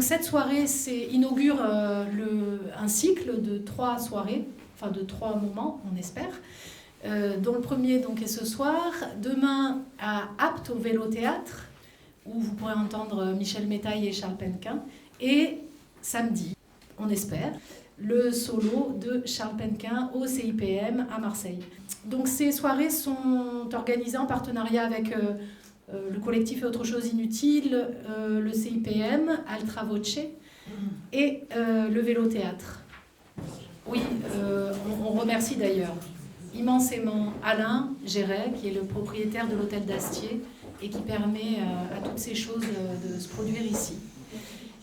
Donc cette soirée inaugure un cycle de 3 soirées, enfin de 3 moments, on espère, dont le premier donc, est ce soir. Demain, à Apt, au Vélo-Théâtre, où vous pourrez entendre Michel Métaille et Charles Penquin. Et samedi, on espère, le solo de Charles Penquin au CIPM à Marseille. Donc ces soirées sont organisées en partenariat avec le collectif Et Autre Chose Inutile, le CIPM, Altra Voce et le Vélo-Théâtre. Oui, on remercie d'ailleurs immensément Alain Géret, qui est le propriétaire de l'hôtel d'Astier et qui permet à toutes ces choses de se produire ici.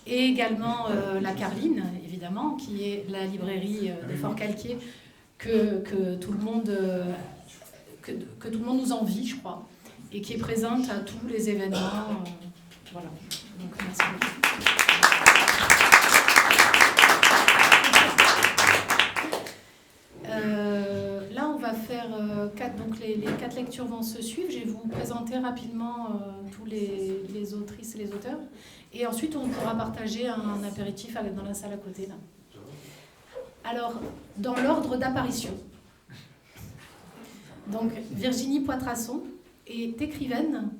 Et également la Carline, évidemment, qui est la librairie de Fort-Calquier que tout le monde nous envie, je crois, et qui est présente à tous les événements. Voilà. Donc, merci beaucoup. Là, on va faire 4, donc les 4 lectures vont se suivre. Je vais vous présenter rapidement tous les autrices et les auteurs. Et ensuite, on pourra partager un apéritif dans la salle à côté. Là. Alors, dans l'ordre d'apparition. Donc, Virginie Poitrasson est écrivaine,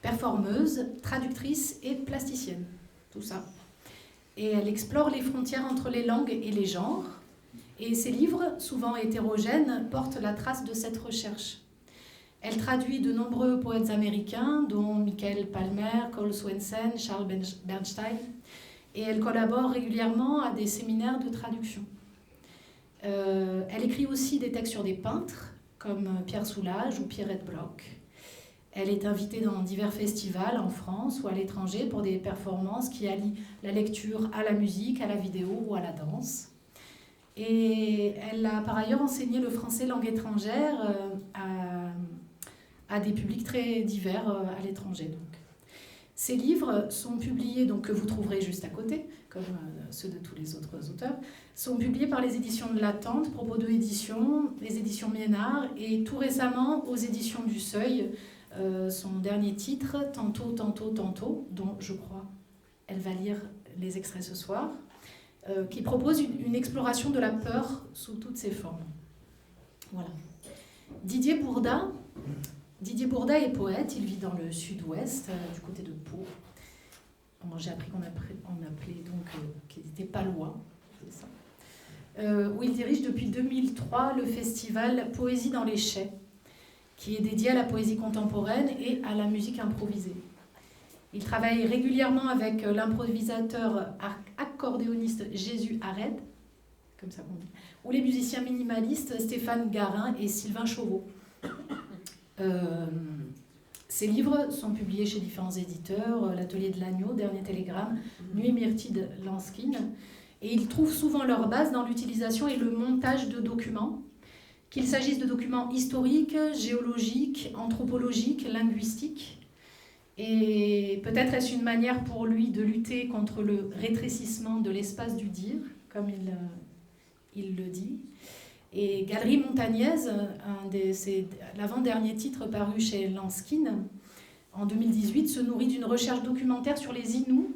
performeuse, traductrice et plasticienne. Tout ça. Et elle explore les frontières entre les langues et les genres. Et ses livres, souvent hétérogènes, portent la trace de cette recherche. Elle traduit de nombreux poètes américains, dont Michael Palmer, Cole Swensen, Charles Bernstein, et elle collabore régulièrement à des séminaires de traduction. Elle écrit aussi des textes sur des peintres, comme Pierre Soulages ou Pierrette Bloch. Elle est invitée dans divers festivals en France ou à l'étranger pour des performances qui allient la lecture à la musique, à la vidéo ou à la danse. Et elle a par ailleurs enseigné le français langue étrangère à des publics très divers à l'étranger. Donc. Ces livres sont publiés, donc, que vous trouverez juste à côté, comme ceux de tous les autres auteurs, sont publiés par les éditions de l'Attente, Propos de édition, les éditions Miénard, et tout récemment aux éditions du Seuil, son dernier titre, Tantôt, tantôt, tantôt, dont je crois elle va lire les extraits ce soir, qui propose une exploration de la peur sous toutes ses formes. Voilà. Didier Bourda est poète, il vit dans le sud-ouest, du côté de Pau. Bon, j'ai appris qu'on appelait donc qu'il était palois, c'est ça. Où il dirige depuis 2003 le festival Poésie dans les chais, qui est dédié à la poésie contemporaine et à la musique improvisée. Il travaille régulièrement avec l'improvisateur accordéoniste Jésus Hared, comme ça qu'on dit, ou les musiciens minimalistes Stéphane Garin et Sylvain Chauveau. Ces livres sont publiés chez différents éditeurs, l'Atelier de l'Agneau, Dernier Télégramme, Nuit Myrtide Lanskin, et ils trouvent souvent leur base dans l'utilisation et le montage de documents, qu'il s'agisse de documents historiques, géologiques, anthropologiques, linguistiques. Et peut-être est-ce une manière pour lui de lutter contre le rétrécissement de l'espace du dire, comme il le dit. Et Galerie Montagnaise, c'est l'avant-dernier titre paru chez Lanskin, en 2018, se nourrit d'une recherche documentaire sur les Inuits,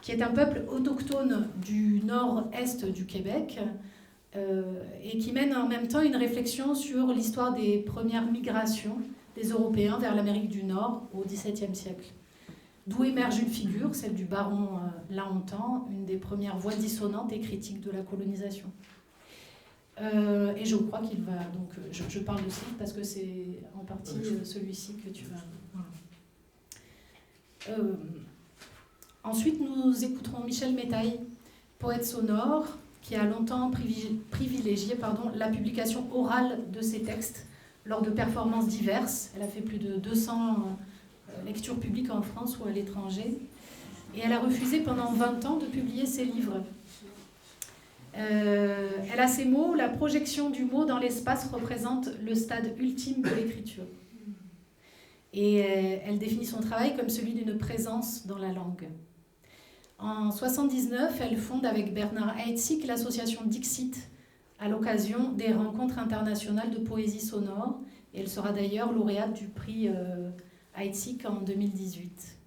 qui est un peuple autochtone du nord-est du Québec, et qui mène en même temps une réflexion sur l'histoire des premières migrations des Européens vers l'Amérique du Nord au XVIIe siècle. D'où émerge une figure, celle du baron Lahontan, une des premières voix dissonantes et critiques de la colonisation. Et je crois qu'il va... Donc, je parle de ce livre parce que c'est en partie celui-ci que tu vas... Voilà. Ensuite, nous écouterons Michel Métaille, poète sonore, qui a longtemps privilégié la publication orale de ses textes lors de performances diverses. Elle a fait plus de 200 lectures publiques en France ou à l'étranger. Et elle a refusé pendant 20 ans de publier ses livres. Elle a ces mots: la projection du mot dans l'espace représente le stade ultime de l'écriture. Et elle définit son travail comme celui d'une présence dans la langue. En 1979, elle fonde avec Bernard Heidsieck l'association Dixit à l'occasion des rencontres internationales de poésie sonore. Et elle sera d'ailleurs lauréate du prix Heidsieck en 2018.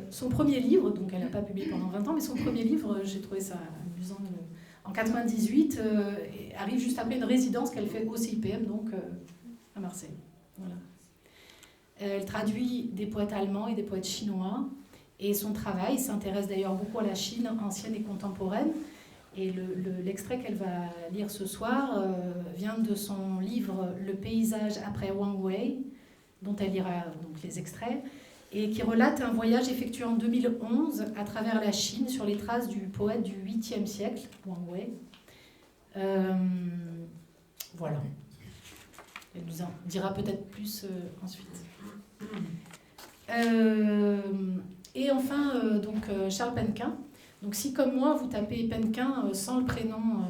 Son premier livre, donc elle n'a pas publié pendant 20 ans, mais son premier livre, j'ai trouvé ça amusant, en 98, arrive juste après une résidence qu'elle fait au CIPM, donc à Marseille. Voilà. Elle traduit des poètes allemands et des poètes chinois, et son travail s'intéresse d'ailleurs beaucoup à la Chine ancienne et contemporaine. Et l'extrait qu'elle va lire ce soir vient de son livre « Le paysage après Wang Wei », dont elle lira donc les extraits, et qui relate un voyage effectué en 2011 à travers la Chine sur les traces du poète du 8e siècle, Wang Wei. Voilà. Elle nous en dira peut-être plus ensuite. Et enfin, Charles Penquin. Donc si comme moi, vous tapez Penquin sans le prénom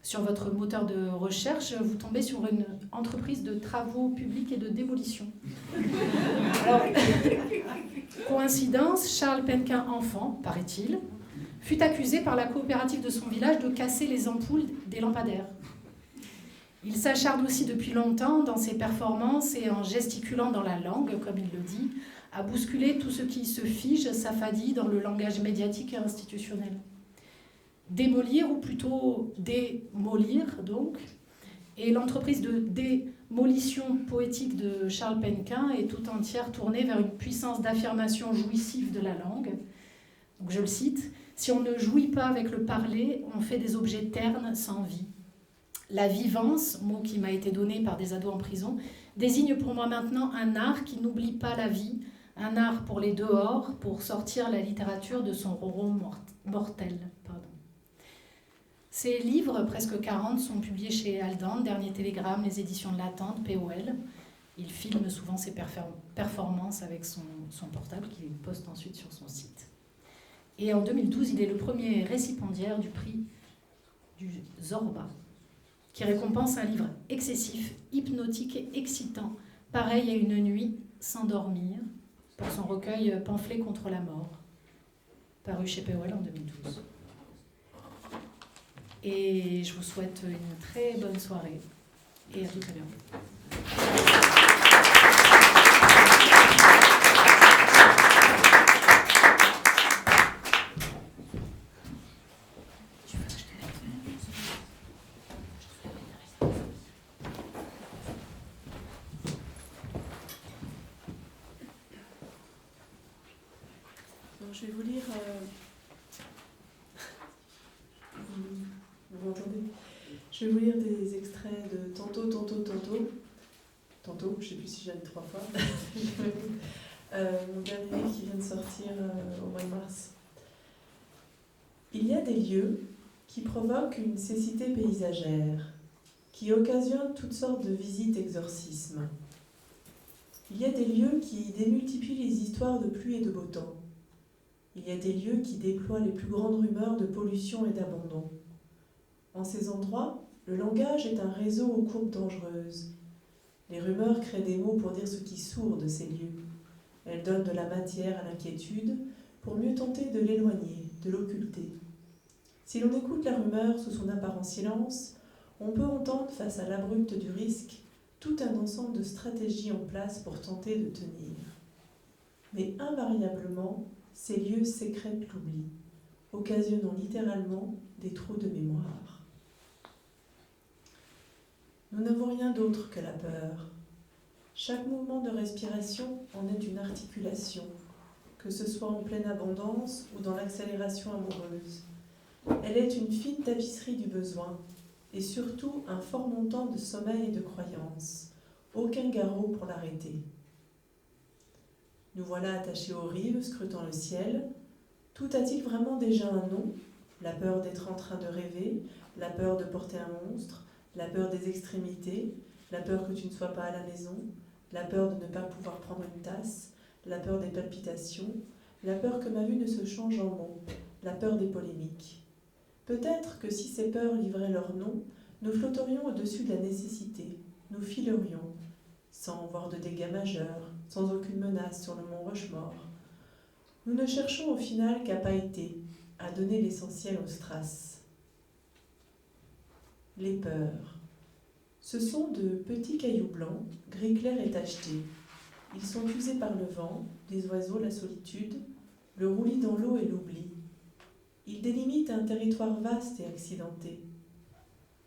sur votre moteur de recherche, vous tombez sur une entreprise de travaux publics et de démolition. Alors, coïncidence, Charles Penquin, enfant, paraît-il, fut accusé par la coopérative de son village de casser les ampoules des lampadaires. Il s'acharne aussi depuis longtemps dans ses performances et en gesticulant dans la langue, comme il le dit, à bousculer tout ce qui se fige, s'affadit dans le langage médiatique et institutionnel. Démolir, ou plutôt démolir, donc, et l'entreprise de démolition poétique de Charles Penquin est tout entière tournée vers une puissance d'affirmation jouissive de la langue. Donc, je le cite, « Si on ne jouit pas avec le parler, on fait des objets ternes sans vie. La vivance, mot qui m'a été donné par des ados en prison, désigne pour moi maintenant un art qui n'oublie pas la vie, un art pour les dehors, pour sortir la littérature de son roro mortel. » Pardon. Ces livres, presque 40, sont publiés chez Aldan, Dernier Télégramme, les éditions de l'Attente, POL. Il filme souvent ses performances avec son portable qu'il poste ensuite sur son site. Et en 2012, il est le premier récipiendaire du prix du Zorba, qui récompense un livre excessif, hypnotique et excitant, pareil à une nuit sans dormir, pour son recueil Pamphlet contre la mort, paru chez POL en 2012. Et je vous souhaite une très bonne soirée et à tout à l'heure. Je vais vous lire. Vous m'entendez ? Je vais vous lire des extraits de Tantôt, je ne sais plus si j'ai dit 3 fois. Mon dernier livre qui vient de sortir au mois de mars. Il y a des lieux qui provoquent une cécité paysagère, qui occasionnent toutes sortes de visites exorcismes. Il y a des lieux qui démultiplient les histoires de pluie et de beau temps. Il y a des lieux qui déploient les plus grandes rumeurs de pollution et d'abandon. En ces endroits, le langage est un réseau aux courbes dangereuses. Les rumeurs créent des mots pour dire ce qui sourde ces lieux. Elles donnent de la matière à l'inquiétude pour mieux tenter de l'éloigner, de l'occulter. Si l'on écoute la rumeur sous son apparent silence, on peut entendre face à l'abrupte du risque tout un ensemble de stratégies en place pour tenter de tenir. Mais invariablement, ces lieux sécrètent l'oubli, occasionnant littéralement des trous de mémoire. Nous n'avons rien d'autre que la peur. Chaque mouvement de respiration en est une articulation, que ce soit en pleine abondance ou dans l'accélération amoureuse. Elle est une fine tapisserie du besoin, et surtout un fort montant de sommeil et de croyance. Aucun garrot pour l'arrêter. Nous voilà attachés aux rives, scrutant le ciel. Tout a-t-il vraiment déjà un nom ? La peur d'être en train de rêver, la peur de porter un monstre, la peur des extrémités, la peur que tu ne sois pas à la maison, la peur de ne pas pouvoir prendre une tasse, la peur des palpitations, la peur que ma vue ne se change en mots, la peur des polémiques. Peut-être que si ces peurs livraient leur nom, nous flotterions au-dessus de la nécessité, nous filerions, sans voir de dégâts majeurs, sans aucune menace sur le mont Rushmore. Nous ne cherchons au final qu'à pailleter, à donner l'essentiel aux strass. Les peurs. Ce sont de petits cailloux blancs, gris clair et tachetés. Ils sont usés par le vent, les oiseaux, la solitude, le roulis dans l'eau et l'oubli. Ils délimitent un territoire vaste et accidenté,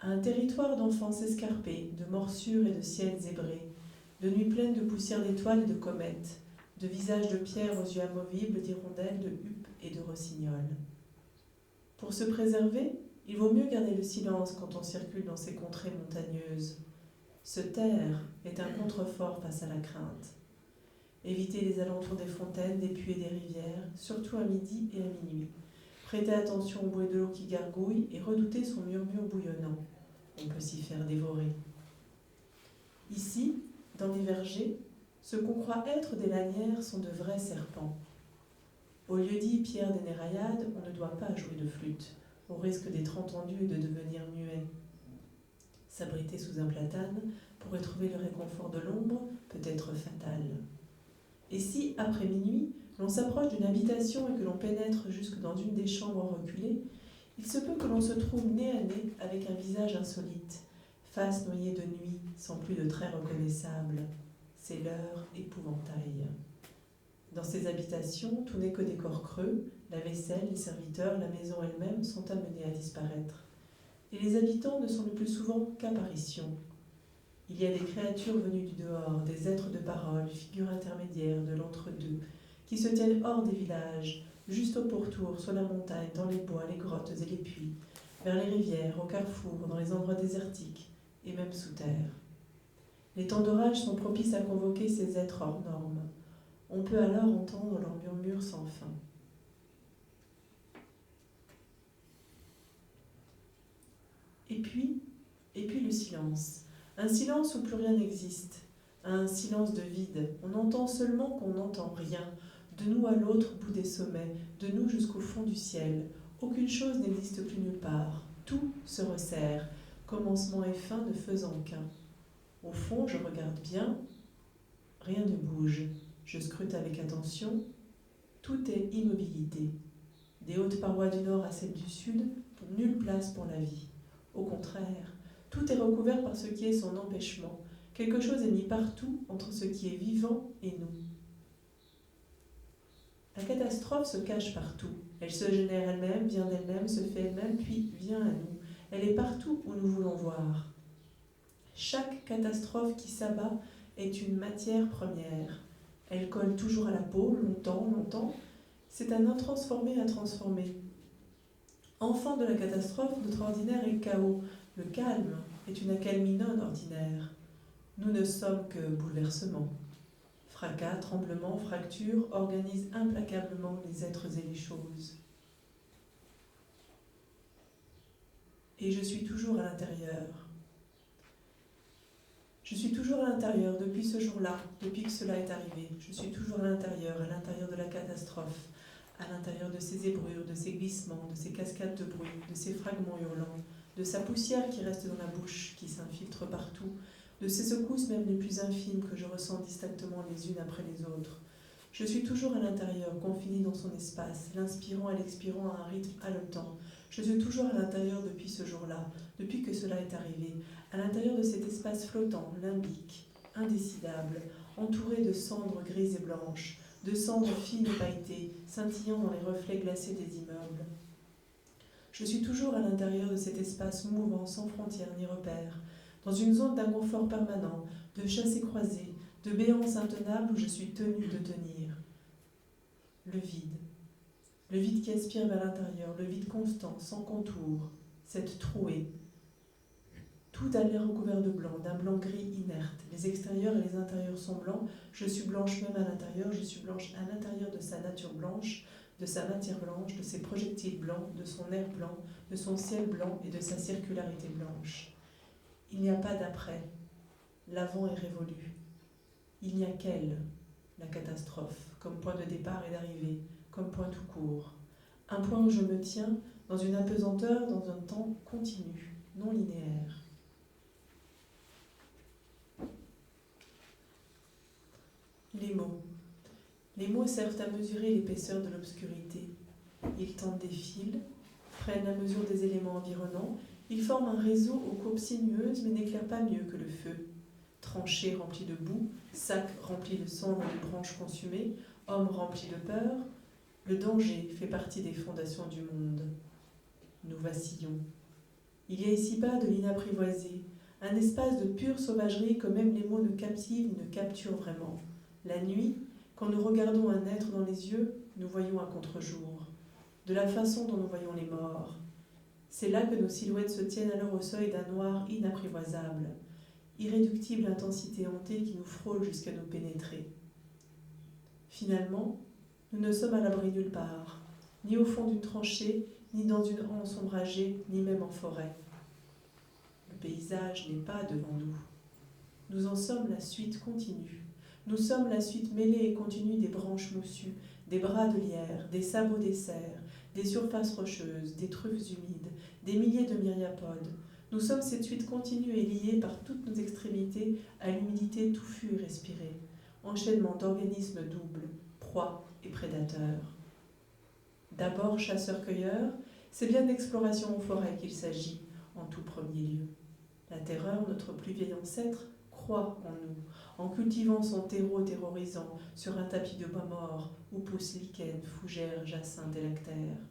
un territoire d'enfants escarpés, de morsures et de ciels zébrés, de nuits pleines de poussière d'étoiles et de comètes, de visages de pierre aux yeux amovibles, d'hirondelles, de huppes et de rossignols. Pour se préserver, il vaut mieux garder le silence quand on circule dans ces contrées montagneuses. Se taire est un contrefort face à la crainte. Éviter les alentours des fontaines, des puits et des rivières, surtout à midi et à minuit. Prêter attention au bruit de l'eau qui gargouille et redouter son murmure bouillonnant. On peut s'y faire dévorer. Ici, dans les vergers, ce qu'on croit être des lanières sont de vrais serpents. Au lieu-dit Pierre des Néraillades, on ne doit pas jouer de flûte, au risque d'être entendu et de devenir muet. S'abriter sous un platane pour y trouver le réconfort de l'ombre peut être fatal. Et si, après minuit, l'on s'approche d'une habitation et que l'on pénètre jusque dans une des chambres reculées, il se peut que l'on se trouve nez à nez avec un visage insolite, face noyée de nuit, sans plus de traits reconnaissables. C'est leur épouvantail. Dans ces habitations, tout n'est que des corps creux, la vaisselle, les serviteurs, la maison elle-même sont amenés à disparaître. Et les habitants ne sont le plus souvent qu'apparitions. Il y a des créatures venues du dehors, des êtres de parole, figures intermédiaires de l'entre-deux, qui se tiennent hors des villages, juste au pourtour, sur la montagne, dans les bois, les grottes et les puits, vers les rivières, au carrefour, dans les endroits désertiques, et même sous terre. Les temps d'orage sont propices à convoquer ces êtres hors normes. On peut alors entendre leurs murmures sans fin. Et puis le silence. Un silence où plus rien n'existe. Un silence de vide. On entend seulement qu'on n'entend rien. De nous à l'autre bout des sommets, de nous jusqu'au fond du ciel. Aucune chose n'existe plus nulle part. Tout se resserre, commencement et fin ne faisant qu'un. Au fond, je regarde bien, rien ne bouge. Je scrute avec attention, tout est immobilité. Des hautes parois du nord à celles du sud, nulle place pour la vie. Au contraire, tout est recouvert par ce qui est son empêchement. Quelque chose est mis partout entre ce qui est vivant et nous. La catastrophe se cache partout. Elle se génère elle-même, vient d'elle-même, se fait elle-même, puis vient à nous. Elle est partout où nous voulons voir. Chaque catastrophe qui s'abat est une matière première. Elle colle toujours à la peau, longtemps, longtemps. C'est un intransformé à transformer. Enfant de la catastrophe, notre ordinaire est chaos. Le calme est une accalmie non ordinaire. Nous ne sommes que bouleversement. Fracas, tremblements, fractures organisent implacablement les êtres et les choses. Et je suis toujours à l'intérieur. Je suis toujours à l'intérieur depuis ce jour-là, depuis que cela est arrivé. Je suis toujours à l'intérieur de la catastrophe, à l'intérieur de ses ébruures, de ses glissements, de ses cascades de bruit, de ses fragments hurlants, de sa poussière qui reste dans la bouche, qui s'infiltre partout, de ses secousses même les plus infimes que je ressens distinctement les unes après les autres. Je suis toujours à l'intérieur, confiné dans son espace, l'inspirant et l'expirant à un rythme haletant. Je suis toujours à l'intérieur depuis ce jour-là, depuis que cela est arrivé, à l'intérieur de cet espace flottant, limbique, indécidable, entouré de cendres grises et blanches, de cendres fines et pailletées, scintillant dans les reflets glacés des immeubles. Je suis toujours à l'intérieur de cet espace mouvant, sans frontières ni repères, dans une zone d'inconfort permanent, de chassés-croisés, de béance intenable où je suis tenue de tenir. Le vide qui aspire vers l'intérieur, le vide constant, sans contour, cette trouée. Tout a l'air recouvert de blanc, d'un blanc gris inerte. Les extérieurs et les intérieurs sont blancs. Je suis blanche même à l'intérieur. Je suis blanche à l'intérieur de sa nature blanche, de sa matière blanche, de ses projectiles blancs, de son air blanc, de son ciel blanc et de sa circularité blanche. Il n'y a pas d'après. L'avant est révolu. Il n'y a qu'elle, la catastrophe, comme point de départ et d'arrivée, comme point tout court. Un point où je me tiens dans une apesanteur, dans un temps continu, non linéaire. Les mots. Les mots servent à mesurer l'épaisseur de l'obscurité. Ils tendent des fils, prennent la mesure des éléments environnants, ils forment un réseau aux courbes sinueuses mais n'éclairent pas mieux que le feu. tranchée remplie de boue, sac rempli de cendres et de branches consumées, homme rempli de peur, le danger fait partie des fondations du monde. Nous vacillons. Il y a ici-bas de l'inapprivoisé, un espace de pure sauvagerie que même les mots ne captivent ni ne capturent vraiment. La nuit, quand nous regardons un être dans les yeux, nous voyons à contre-jour, de la façon dont nous voyons les morts. C'est là que nos silhouettes se tiennent alors au seuil d'un noir inapprivoisable, irréductible intensité hantée qui nous frôle jusqu'à nous pénétrer. Finalement, nous ne sommes à l'abri nulle part, ni au fond d'une tranchée, ni dans une anse ombragée, ni même en forêt. Le paysage n'est pas devant nous. Nous en sommes la suite continue. Nous sommes la suite mêlée et continue des branches moussues, des bras de lierre, des sabots des cerfs, des surfaces rocheuses, des truffes humides, des milliers de myriapodes. Nous sommes cette suite continue et liée par toutes nos extrémités à l'humidité touffue et respirée, enchaînement d'organismes doubles, proies et prédateurs. D'abord chasseurs-cueilleurs, c'est bien d'exploration en forêt qu'il s'agit, en tout premier lieu. La terreur, notre plus vieil ancêtre, croît en nous, en cultivant son terreau terrorisant sur un tapis de bois mort où poussent lichen, fougères, jacinthes et lactaires.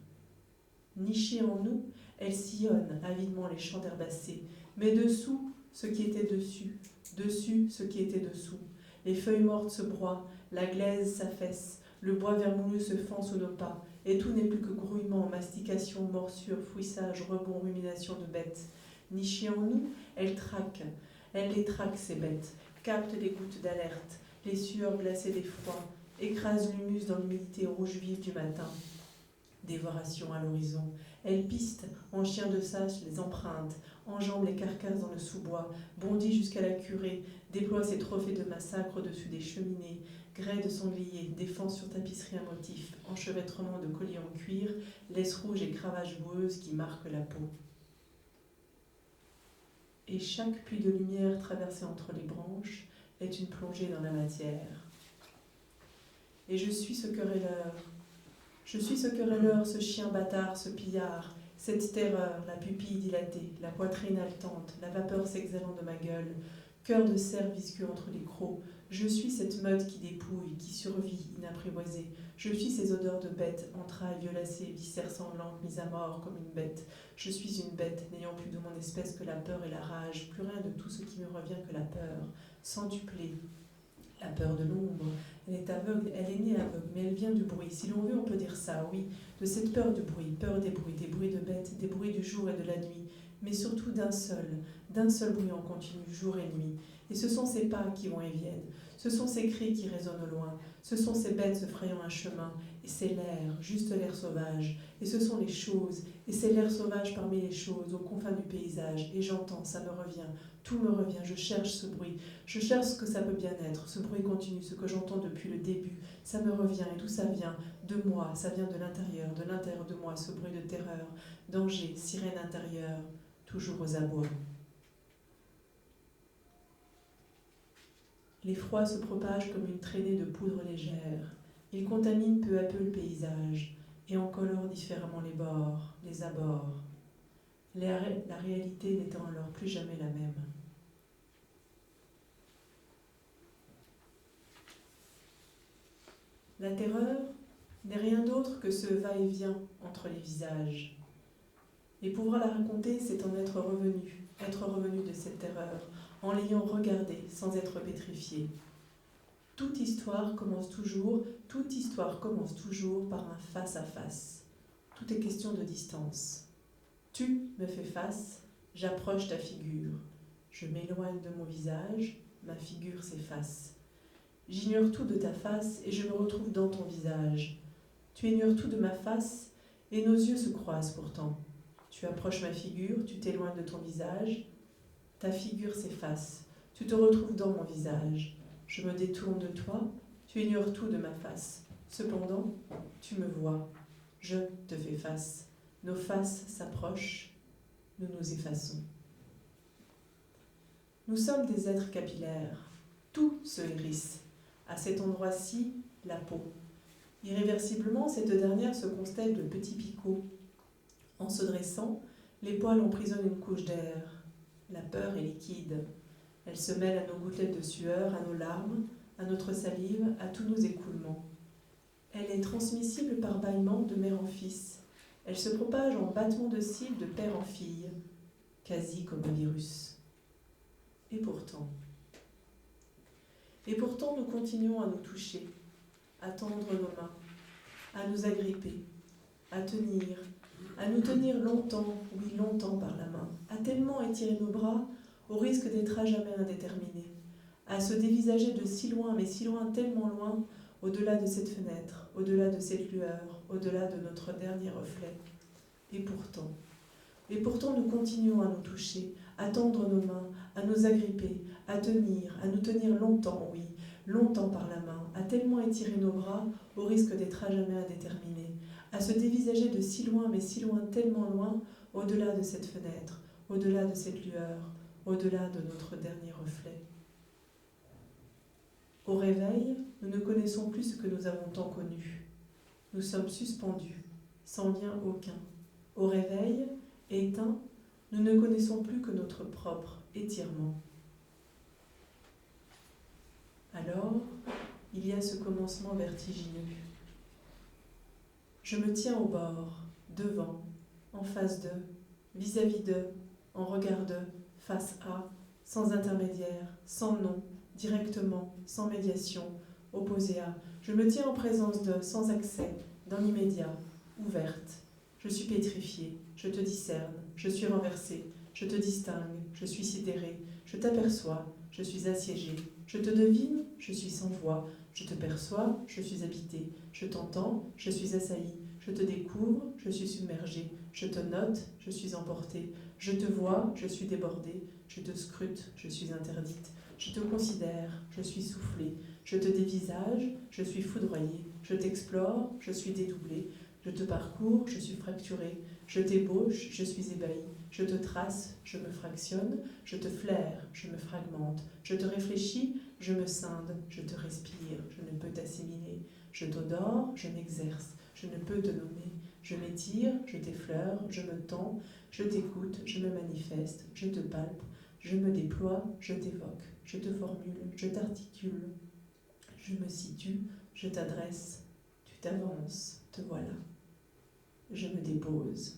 Nichée en nous, elle sillonne avidement les champs d'herbacées, mais dessous ce qui était dessus, dessus ce qui était dessous. Les feuilles mortes se broient, la glaise s'affaisse, le bois vermoulu se fend sous nos pas, et tout n'est plus que grouillement, mastication, morsure, fouissage, rebond, rumination de bêtes. Nichée en nous, elle les traque ces bêtes, capte les gouttes d'alerte, les sueurs glacées d'effroi, écrase l'humus dans l'humidité rouge vive du matin. Dévoration à l'horizon. Elle piste, en chien de sas, les empreintes, enjambe les carcasses dans le sous-bois, bondit jusqu'à la curée, déploie ses trophées de massacre au-dessus des cheminées, grès de sanglier, défense sur tapisserie à motif, enchevêtrement de colliers en cuir, laisse rouge et cravache boueuse qui marquent la peau. Et chaque puits de lumière traversé entre les branches est une plongée dans la matière. Et je suis ce querelleur. Je suis ce querelleur, ce chien bâtard, ce pillard, cette terreur, la pupille dilatée, la poitrine haletante, la vapeur s'exhalant de ma gueule, cœur de cerf visqueux entre les crocs. Je suis cette meute qui dépouille, qui survit, inapprivoisée. Je suis ces odeurs de bête, entrailles violacées, viscères sanglantes, mises à mort comme une bête. Je suis une bête, n'ayant plus de mon espèce que la peur et la rage, plus rien de tout ce qui me revient que la peur, centuplée. La peur de l'ombre, elle est aveugle, elle est née aveugle, mais elle vient du bruit. Si l'on veut, on peut dire ça, oui, de cette peur du bruit, peur des bruits de bêtes, des bruits du jour et de la nuit, mais surtout d'un seul bruit en continu, jour et nuit. Et ce sont ces pas qui vont et viennent, ce sont ces cris qui résonnent au loin, ce sont ces bêtes se frayant un chemin, et c'est l'air, juste l'air sauvage, et ce sont les choses, et c'est l'air sauvage parmi les choses, aux confins du paysage, et j'entends, ça me revient, tout me revient, je cherche ce bruit, je cherche ce que ça peut bien être, ce bruit continu, ce que j'entends depuis le début, ça me revient, et d'où ça vient? De moi, ça vient de l'intérieur de moi, ce bruit de terreur, danger, sirène intérieure, toujours aux abois. L'effroi se propage comme une traînée de poudre légère. Il contamine peu à peu le paysage et en colore différemment les bords, les abords. La réalité n'étant alors plus jamais la même. La terreur n'est rien d'autre que ce va-et-vient entre les visages. Et pouvoir la raconter, c'est en être revenu de cette terreur, en l'ayant regardée sans être pétrifié. Toute histoire commence toujours par un face-à-face. Tout est question de distance. Tu me fais face, j'approche ta figure. Je m'éloigne de mon visage, ma figure s'efface. J'ignore tout de ta face et je me retrouve dans ton visage. Tu ignores tout de ma face et nos yeux se croisent pourtant. Tu approches ma figure, tu t'éloignes de ton visage, ta figure s'efface, tu te retrouves dans mon visage. Je me détourne de toi, tu ignores tout de ma face. Cependant, tu me vois, je te fais face. Nos faces s'approchent, nous nous effaçons. Nous sommes des êtres capillaires, tout se hérisse. À cet endroit-ci, la peau. Irréversiblement, cette dernière se constelle de petits picots. En se dressant, les poils emprisonnent une couche d'air. La peur est liquide. Elle se mêle à nos gouttelettes de sueur, à nos larmes, à notre salive, à tous nos écoulements. Elle est transmissible par bâillement de mère en fils. Elle se propage en battements de cils de père en fille, quasi comme un virus. Et pourtant, nous continuons à nous toucher, à tendre nos mains, à nous agripper, à nous tenir longtemps, oui longtemps par la main, à tellement étirer nos bras au risque d'être à jamais indéterminés, à se dévisager de si loin, mais si loin, tellement loin, au-delà de cette fenêtre, au-delà de cette lueur, au-delà de notre dernier reflet. Et pourtant nous continuons à nous toucher, à tendre nos mains, à nous agripper, à nous tenir longtemps, oui, longtemps par la main, à tellement étirer nos bras au risque d'être à jamais indéterminés, à se dévisager de si loin, mais si loin, tellement loin, au-delà de cette fenêtre, au-delà de cette lueur, au-delà de notre dernier reflet. Au réveil, nous ne connaissons plus ce que nous avons tant connu. Nous sommes suspendus, sans lien aucun. Au réveil, éteints, nous ne connaissons plus que notre propre étirement. Alors, il y a ce commencement vertigineux. Je me tiens au bord, devant, en face d'eux, vis-à-vis d'eux, en regard d'eux, face à, sans intermédiaire, sans nom, directement, sans médiation, opposé à. Je me tiens en présence d'eux, sans accès, dans l'immédiat, ouverte. Je suis pétrifiée, je te discerne, je suis renversée, je te distingue, je suis sidérée, je t'aperçois, je suis assiégée, je te devine, je suis sans voix, je te perçois, je suis habitée, je t'entends, je suis assaillie, je te découvre, je suis submergée, je te note, je suis emportée, je te vois, je suis débordée, je te scrute, je suis interdite, je te considère, je suis soufflée, je te dévisage, je suis foudroyée, je t'explore, je suis dédoublée, je te parcours, je suis fracturée, je t'ébauche, je suis ébahie, je te trace, je me fractionne, je te flaire, je me fragmente, je te réfléchis, je me scinde, je te respire, je ne peux t'assimiler, je t'odore, je m'exerce, je ne peux te nommer, je m'étire, je t'effleure, je me tends, je t'écoute, je me manifeste, je te palpe, je me déploie, je t'évoque, je te formule, je t'articule, je me situe, je t'adresse, tu t'avances, te voilà. Je me dépose.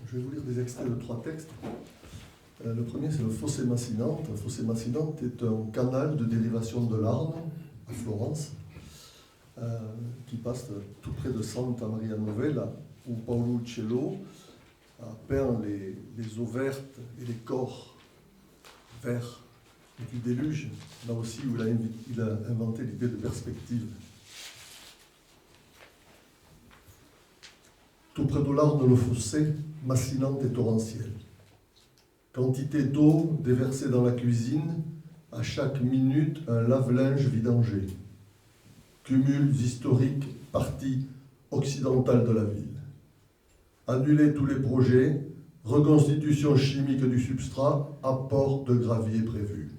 Je vais vous lire des extraits de 3 textes. Le premier, c'est le Fossé Massinante. Le Fossé Massinante est un canal de dérivation de l'Arno, à Florence, qui passe tout près de Santa Maria Novella, où Paolo Uccello a peint les eaux vertes et les corps verts du déluge, là aussi où il a inventé l'idée de perspective. Tout près de l'Arno, le fossé, massinante et torrentiel. Quantité d'eau déversée dans la cuisine, à chaque minute un lave-linge vidangé. Cumuls historiques, partie occidentale de la ville. Annuler tous les projets, reconstitution chimique du substrat, apport de gravier prévu.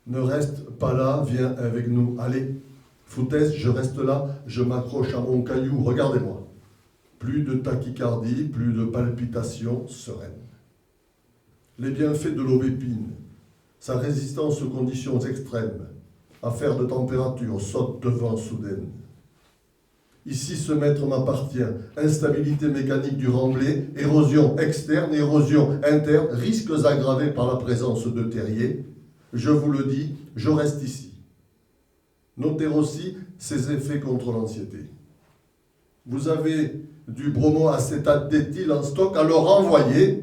Ne reste pas là, viens avec nous, allez. Foutaise, je reste là, je m'accroche à mon caillou, regardez-moi. Plus de tachycardie, plus de palpitations sereines. Les bienfaits de l'aubépine, sa résistance aux conditions extrêmes, affaire de température, saute de vent soudaine. Ici, ce maître m'appartient, instabilité mécanique du remblai, érosion externe, érosion interne, risques aggravés par la présence de terriers. Je vous le dis, je reste ici. Notez aussi ses effets contre l'anxiété. Vous avez du bromoacétate d'éthyle en stock, alors envoyez.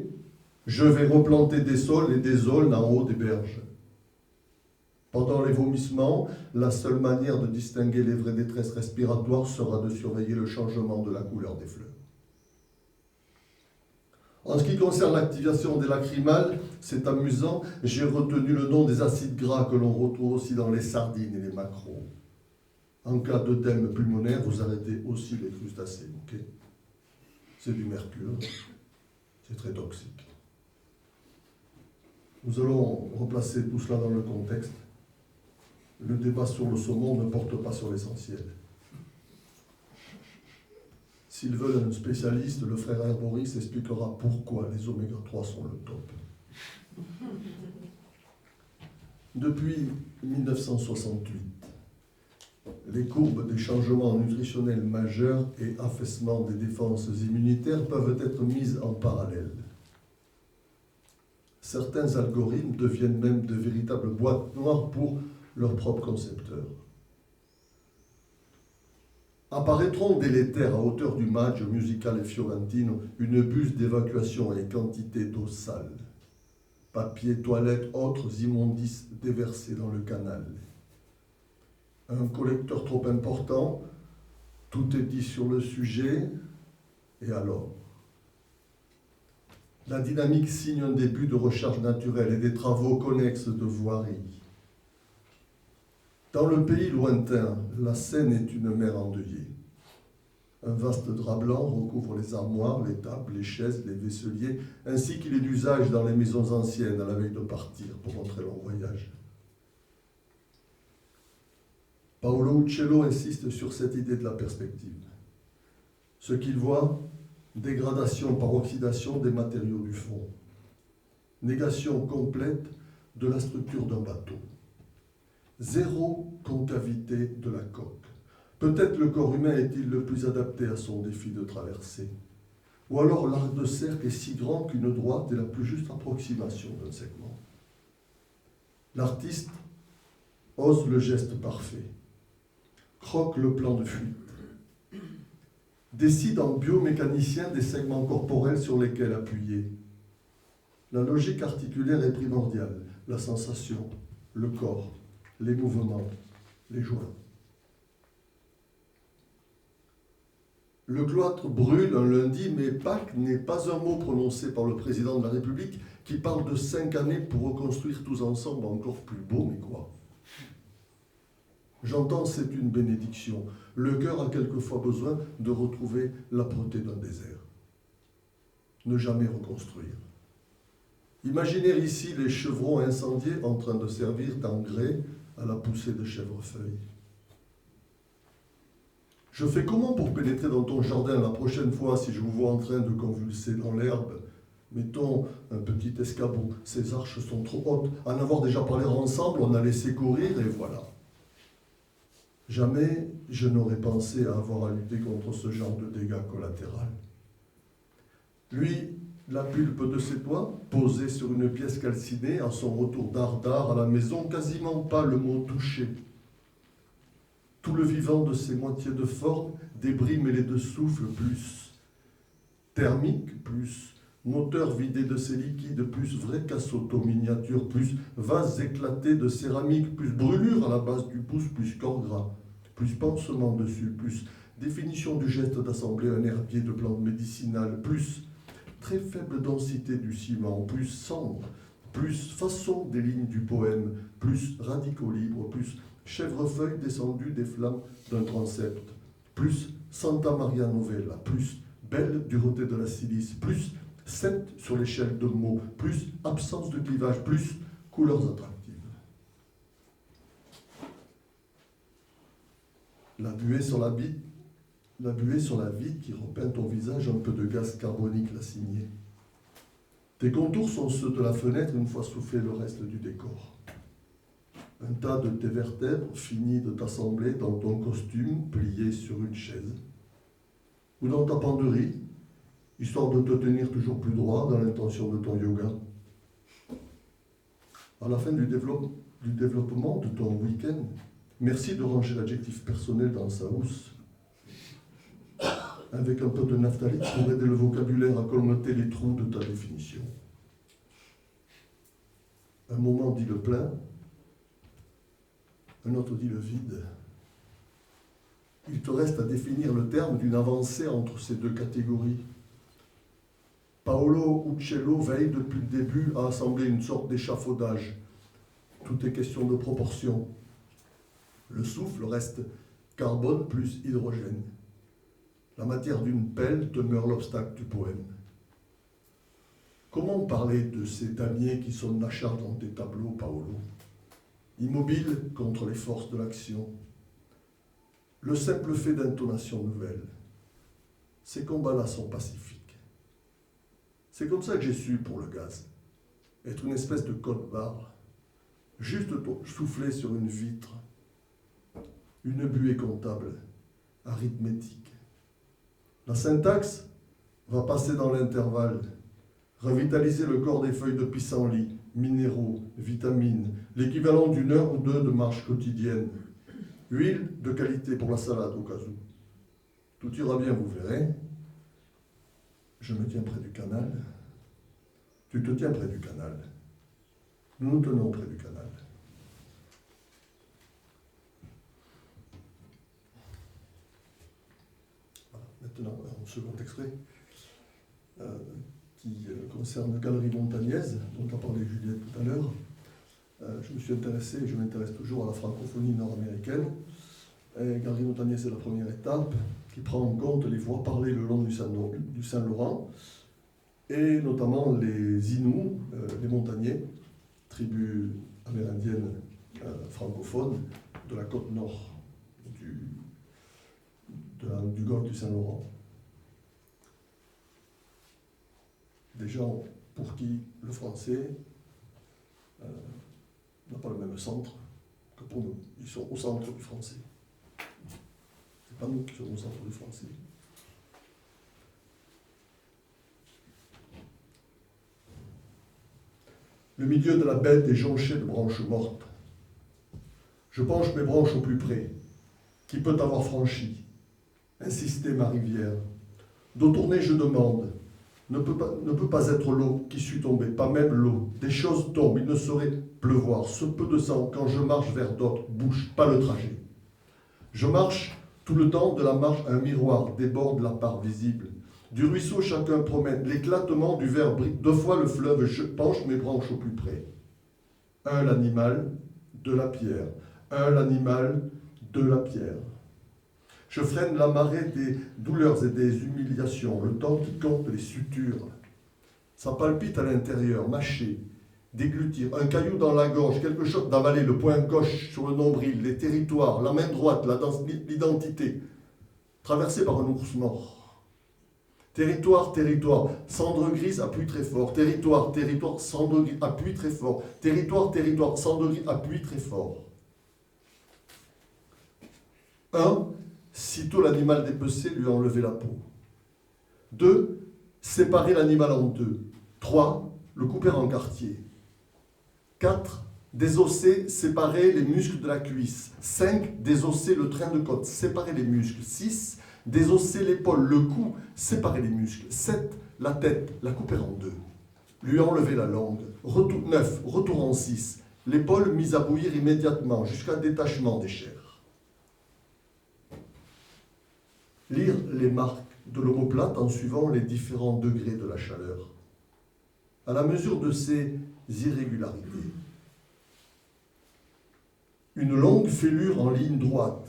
Je vais replanter des sols et des aulnes en haut des berges. Pendant les vomissements, la seule manière de distinguer les vraies détresses respiratoires sera de surveiller le changement de la couleur des fleurs. En ce qui concerne l'activation des lacrymales, c'est amusant, j'ai retenu le nom des acides gras que l'on retrouve aussi dans les sardines et les maquereaux. En cas d'œdème pulmonaire, vous arrêtez aussi les crustacés. Okay, c'est du mercure, c'est très toxique. Nous allons replacer tout cela dans le contexte. Le débat sur le saumon ne porte pas sur l'essentiel. S'ils veulent un spécialiste, le frère Herboris expliquera pourquoi les oméga 3 sont le top. Depuis 1968, les courbes des changements nutritionnels majeurs et affaissement des défenses immunitaires peuvent être mises en parallèle. Certains algorithmes deviennent même de véritables boîtes noires pour leurs propres concepteurs. Apparaîtront délétères à hauteur du Maggio Musicale Fiorentino une buse d'évacuation et quantité d'eau sale, papier, toilettes, autres immondices déversés dans le canal. Un collecteur trop important, tout est dit sur le sujet, et alors ? La dynamique signe un début de recharge naturelle et des travaux connexes de voirie. Dans le pays lointain, la Seine est une mer endeuillée. Un vaste drap blanc recouvre les armoires, les tables, les chaises, les vaisseliers, ainsi qu'il est d'usage dans les maisons anciennes à la veille de partir pour un très long voyage. Paolo Uccello insiste sur cette idée de la perspective. Ce qu'il voit, dégradation par oxydation des matériaux du fond, négation complète de la structure d'un bateau, zéro concavité de la coque. Peut-être le corps humain est-il le plus adapté à son défi de traversée. Ou alors l'arc de cercle est si grand qu'une droite est la plus juste approximation d'un segment. L'artiste ose le geste parfait, croque le plan de fuite, décide en biomécanicien des segments corporels sur lesquels appuyer. La logique articulaire est primordiale, la sensation, le corps, les mouvements, les joints. Le cloître brûle un lundi, mais Pâques n'est pas un mot prononcé par le président de la République qui parle de 5 années pour reconstruire tous ensemble encore plus beau, mais quoi ? J'entends, c'est une bénédiction. Le cœur a quelquefois besoin de retrouver l'âpreté d'un désert. Ne jamais reconstruire. Imaginez ici les chevrons incendiés en train de servir d'engrais à la poussée de chèvrefeuilles. Je fais comment pour pénétrer dans ton jardin la prochaine fois si je vous vois en train de convulser dans l'herbe ? Mettons un petit escabeau. Ces arches sont trop hautes. À en avoir déjà parlé ensemble, on a laissé courir et voilà. Jamais je n'aurais pensé à avoir à lutter contre ce genre de dégâts collatéraux. Lui, la pulpe de ses doigts, posée sur une pièce calcinée, à son retour dardard à la maison, quasiment pas le mot touché. Tout le vivant de ses moitiés de forme, débris mêlés de souffle, plus thermique, plus moteur vidé de ses liquides, plus vrai cassoto miniature, plus vase éclaté de céramique, plus brûlure à la base du pouce, plus corps gras, plus pansement dessus, plus définition du geste d'assembler un herbier de plantes médicinales, plus très faible densité du ciment, plus cendre, plus façon des lignes du poème, plus radicaux libres, plus chèvrefeuille descendue des flammes d'un transept, plus Santa Maria Novella, plus belle dureté de la silice, plus 7 sur l'échelle de mots, plus absence de clivage, plus couleurs attractives. La buée sur la vitre qui repeint ton visage, un peu de gaz carbonique l'a signé. Tes contours sont ceux de la fenêtre une fois soufflé le reste du décor. Un tas de tes vertèbres fini de t'assembler dans ton costume plié sur une chaise ou dans ta penderie, histoire de te tenir toujours plus droit dans l'intention de ton yoga. À la fin du développement de ton week-end, merci de ranger l'adjectif personnel dans sa housse. Avec un peu de naphtaline pour aider le vocabulaire à colmater les trous de ta définition. Un moment dit le plein, un autre dit le vide. Il te reste à définir le terme d'une avancée entre ces deux catégories. Paolo Uccello veille depuis le début à assembler une sorte d'échafaudage. Tout est question de proportion. Le souffle reste carbone plus hydrogène. La matière d'une pelle demeure l'obstacle du poème. Comment parler de ces damiers qui sonnent la charge dans tes tableaux, Paolo? Immobiles contre les forces de l'action. Le simple fait d'intonation nouvelle. Ces combats-là sont pacifiques. C'est comme ça que j'ai su pour le gaz. Être une espèce de code-barre. Juste souffler sur une vitre. Une buée comptable, arithmétique. La syntaxe va passer dans l'intervalle. Revitaliser le corps des feuilles de pissenlit, minéraux, vitamines, l'équivalent d'une heure ou deux de marche quotidienne. Huile de qualité pour la salade au cas où. Tout ira bien, vous verrez. Je me tiens près du canal. Tu te tiens près du canal. Nous nous tenons près du canal. Voilà. Maintenant, un second extrait. Qui concerne Galerie Montagnaise, dont a parlé Juliette tout à l'heure. Je me suis intéressé, et je m'intéresse toujours à la francophonie nord-américaine. Galerie Montagnaise est la première étape, qui prend en compte les voix parlées le long du Saint-Laurent, et notamment les Inuits, les montagnais, tribu amérindienne francophone de la côte nord du golfe du Saint-Laurent. Des gens pour qui le français n'a pas le même centre que pour nous. Ils sont au centre du français. Ce n'est pas nous qui sommes au centre du français. Le milieu de la bête est jonché de branches mortes. Je penche mes branches au plus près. Qui peut avoir franchi? Insistait ma rivière. D'eau tournée, je demande. Ne peut pas être l'eau qui suit tomber, pas même l'eau. Des choses tombent, il ne saurait pleuvoir. Ce peu de sang, quand je marche vers d'autres, bouche, pas le trajet. Je marche tout le temps de la marche, un miroir déborde la part visible. Du ruisseau, chacun promène l'éclatement du verre brille. 2 fois le fleuve, je penche mes branches au plus près. Un, l'animal, de la pierre. Un, l'animal, de la pierre. Je freine la marée des douleurs et des humiliations, le temps qui compte les sutures. Ça palpite à l'intérieur, mâcher, déglutir, un caillou dans la gorge, quelque chose d'avaler, le poing gauche sur le nombril, les territoires, la main droite, l'identité, traversée par un ours mort. Territoire, territoire, cendre grise, appuie très fort. Territoire, territoire, cendre grise, appuie très fort. Territoire, territoire, cendre grise, appuie très fort. 1. Sitôt l'animal dépecé lui a enlevé la peau. 2. Séparer l'animal en 2. 3. Le couper en quartier. 4. Désosser, séparer les muscles de la cuisse. 5. Désosser le train de côte, séparer les muscles. 6. Désosser l'épaule, le cou, séparer les muscles. 7. La tête, la couper en 2. Lui enlever la langue. 9. Retour en 6. L'épaule mise à bouillir immédiatement, jusqu'à détachement des chairs. Lire les marques de l'omoplate en suivant les différents degrés de la chaleur, à la mesure de ses irrégularités. Une longue fêlure en ligne droite,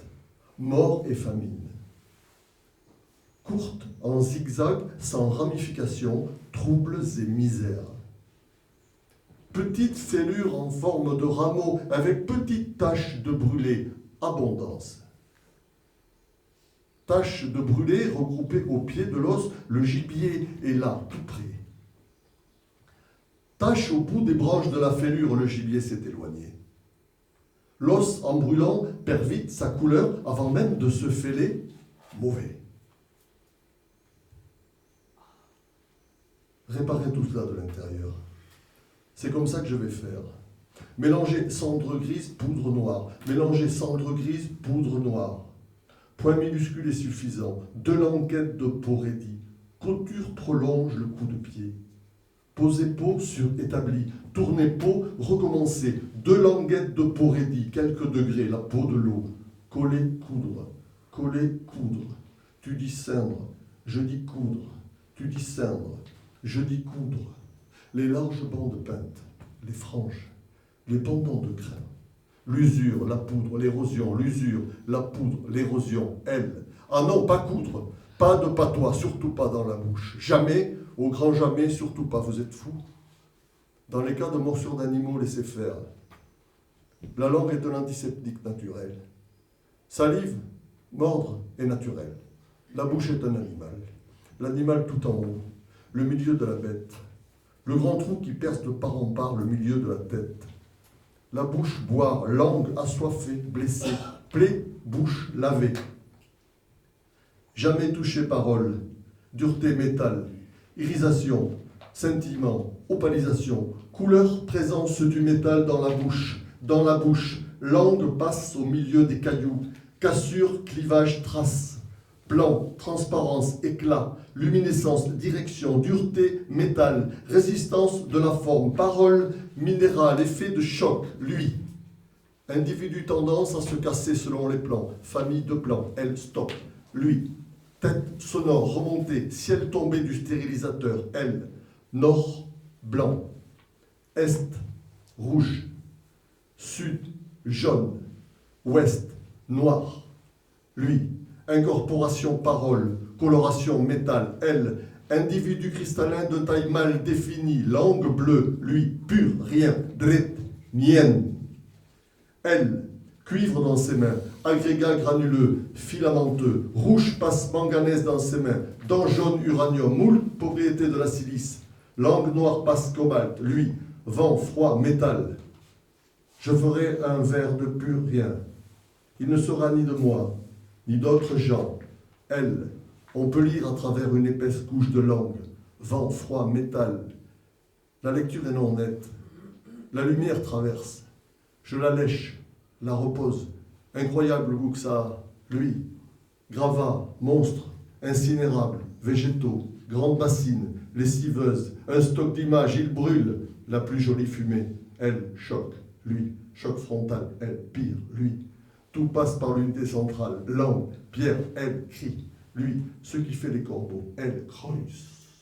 mort et famine. Courte, en zigzag, sans ramification, troubles et misères. Petite fêlure en forme de rameau, avec petites taches de brûlé, abondance. Taches de brûlé regroupées au pied de l'os, le gibier est là, tout près. Tache au bout des branches de la fêlure, le gibier s'est éloigné. L'os, en brûlant, perd vite sa couleur avant même de se fêler, mauvais. Réparer tout cela de l'intérieur. C'est comme ça que je vais faire. Mélanger cendre grise, poudre noire. Mélanger cendre grise, poudre noire. Point minuscule et suffisant. 2 languettes de peau raidie. Couture prolonge le coup de pied. Poser peau sur établi. Tourner peau, recommencer. 2 languettes de peau raidie. Quelques degrés, la peau de l'eau. Coller, coudre. Coller, coudre. Tu dis ceindre. Je dis coudre. Tu dis ceindre. Je dis coudre. Les larges bandes peintes. Les franges. Les pendants de crin. L'usure, la poudre, l'érosion, l'usure, la poudre, l'érosion, elle. Ah non, pas coudre, pas de patois, surtout pas dans la bouche. Jamais, au grand jamais, surtout pas, vous êtes fous. Dans les cas de morsures d'animaux, laissez faire. La langue est un antiseptique naturel. Salive, mordre est naturel. La bouche est un animal. L'animal tout en haut, le milieu de la bête. Le grand trou qui perce de part en part le milieu de la tête. La bouche boire, langue assoiffée, blessée. Plaie, bouche lavée. Jamais toucher parole. Dureté, métal. Irisation, scintillement, opalisation. Couleur, présence du métal dans la bouche. Dans la bouche, langue passe au milieu des cailloux. Cassure, clivage, trace. Blanc, transparence, éclat, luminescence, direction, dureté, métal, résistance de la forme, parole, minéral, effet de choc, lui. Individu tendance à se casser selon les plans, famille de plans, elle, stop, lui. Tête sonore, remontée, ciel tombé du stérilisateur, elle. Nord, blanc. Est, rouge. Sud, jaune. Ouest, noir. Lui. Incorporation parole, coloration métal, elle, individu cristallin de taille mal définie, langue bleue, lui, pur, rien, drette, mienne. Elle, cuivre dans ses mains, agrégat granuleux, filamenteux, rouge passe manganèse dans ses mains, dent jaune uranium, moule, propriété de la silice, langue noire passe cobalt, lui, vent, froid, métal. Je ferai un verre de pur rien. Il ne sera ni de moi, ni d'autres gens. Elle, on peut lire à travers une épaisse couche de langue, vent, froid, métal. La lecture est non nette. La lumière traverse. Je la lèche, la repose. Incroyable goût que ça a. Lui, gravat, monstre, incinérable, végétaux, grande bassine, lessiveuse, un stock d'images, il brûle. La plus jolie fumée. Elle, choc. Lui, choc frontal. Elle, pire. Lui. Tout passe par l'unité centrale. Langue, pierre, elle, crie. Lui, ce qui fait les corbeaux. Elle, Kreuz.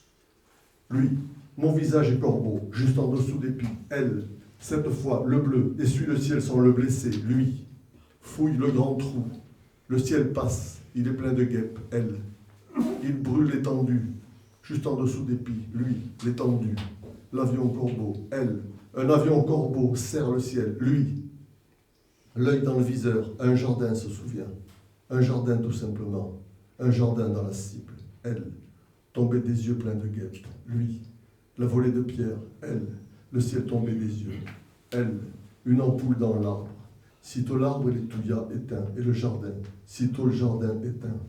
Lui, mon visage est corbeau, juste en dessous des pics. Elle, cette fois, le bleu, essuie le ciel sans le blesser. Lui, fouille le grand trou. Le ciel passe, il est plein de guêpes. Elle, il brûle l'étendue, juste en dessous des pics. Lui, l'étendue. L'avion corbeau. Elle, un avion corbeau serre le ciel. Lui, l'œil dans le viseur, un jardin se souvient. Un jardin tout simplement. Un jardin dans la cible. Elle, tombée des yeux pleins de guêpes. Lui, la volée de pierre. Elle, le ciel tombé des yeux. Elle, une ampoule dans l'arbre. Sitôt l'arbre et les touillas éteints. Et le jardin. Sitôt le jardin éteint.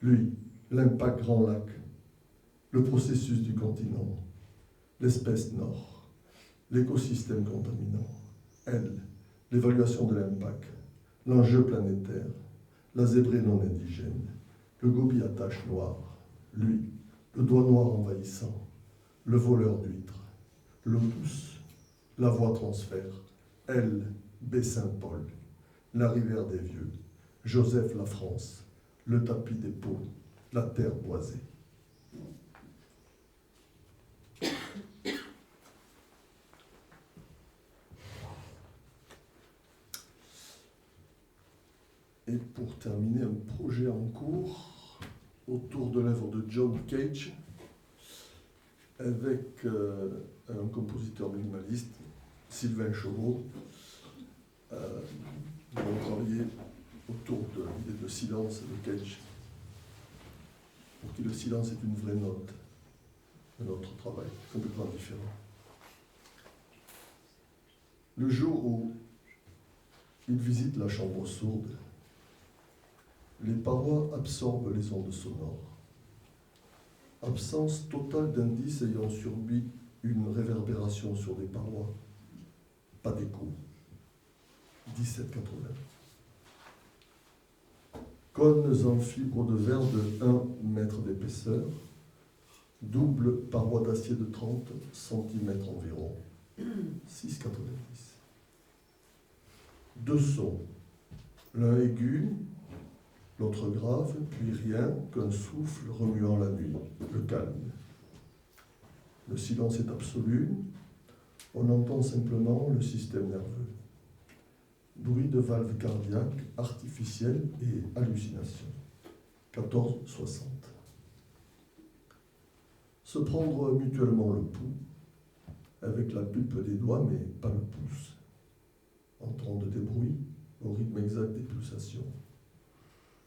Lui, l'impact grand lac. Le processus du continent. L'espèce nord. L'écosystème contaminant. Elle, l'évaluation de l'impact, l'enjeu planétaire, la zébrée non indigène, le gobi à taches noires, lui, le doigt noir envahissant, le voleur d'huîtres, l'opus, la voie transfert, elle, Baie-Saint-Paul, la rivière des vieux, Joseph la France, le tapis des pots, la terre boisée. Et pour terminer, un projet en cours autour de l'œuvre de John Cage avec un compositeur minimaliste, Sylvain Chauveau, qui ont travaillé autour de l'idée de silence de Cage, pour qui le silence est une vraie note de notre travail, complètement différent. Le jour où il visite la chambre sourde, les parois absorbent les ondes sonores. Absence totale d'indices ayant subi une réverbération sur des parois. Pas d'écho. 1780. Cônes en fibre de verre de 1 mètre d'épaisseur, double paroi d'acier de 30 cm environ, 6,90. Deux sons, l'un aigu, l'autre grave, puis rien qu'un souffle remuant la nuit, le calme. Le silence est absolu, on entend simplement le système nerveux. bruit de valve cardiaque, artificielle et hallucination. 14,60. Se prendre mutuellement le pouls, avec la pulpe des doigts, mais pas le pouce. Entendre des bruits au rythme exact des pulsations.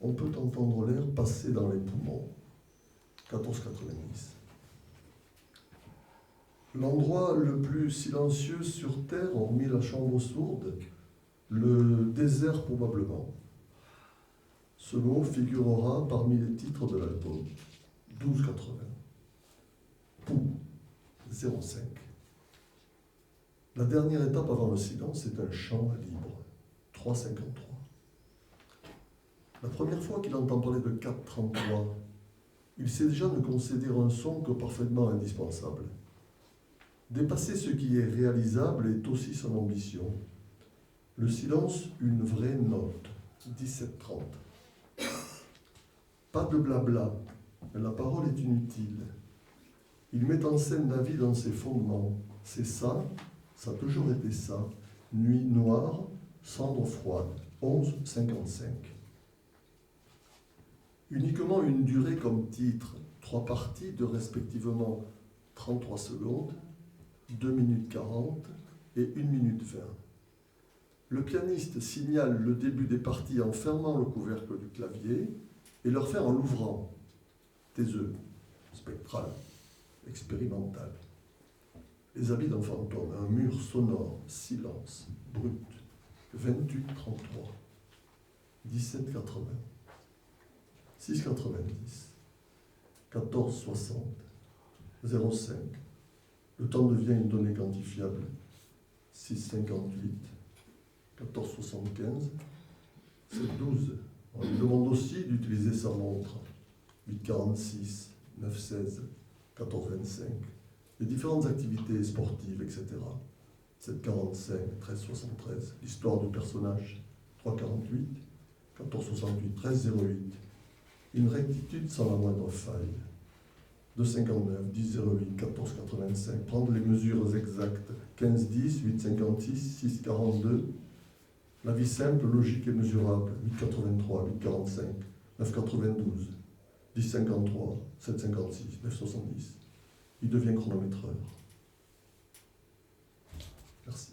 On peut entendre l'air passer dans les poumons. 14,90. L'endroit le plus silencieux sur Terre, hormis la chambre sourde, le désert probablement. Ce mot figurera parmi les titres de l'album. 12,80. Pou, 0,5. La dernière étape avant le silence est un chant libre. 3,53. La première fois qu'il entend parler de 4,33, il sait déjà ne concéder un son que parfaitement indispensable. Dépasser ce qui est réalisable est aussi son ambition. Le silence, une vraie note. 17,30. Pas de blabla, la parole est inutile. Il met en scène la vie dans ses fondements. C'est ça, ça a toujours été ça. Nuit noire, cendre froide. 11,55. Uniquement une durée comme titre, 3 parties de respectivement 33 secondes, 2 minutes 40 et 1 minute 20. Le pianiste signale le début des parties en fermant le couvercle du clavier et leur fait en l'ouvrant. Taiseux, spectral, expérimental. Les habits d'un fantôme, un mur sonore, silence, brut. 28,33. 17,80. 6,90. 14,60. 0,5. Le temps devient une donnée quantifiable. 6,58. 14,75. C'est 12. On lui demande aussi d'utiliser sa montre. 8,46. 9,16. 14,25. Les différentes activités sportives, etc. 7,45. 13,73. L'histoire du personnage. 3,48. 14,68. 13,08. Une rectitude sans la moindre faille. 2,59, 10,08, 14,85. Prendre les mesures exactes. 15,10, 8,56, 6,42. La vie simple, logique et mesurable. 8,83, 8,45, 9,92, 10,53, 7,56, 9,70. Il devient chronométreur. Merci.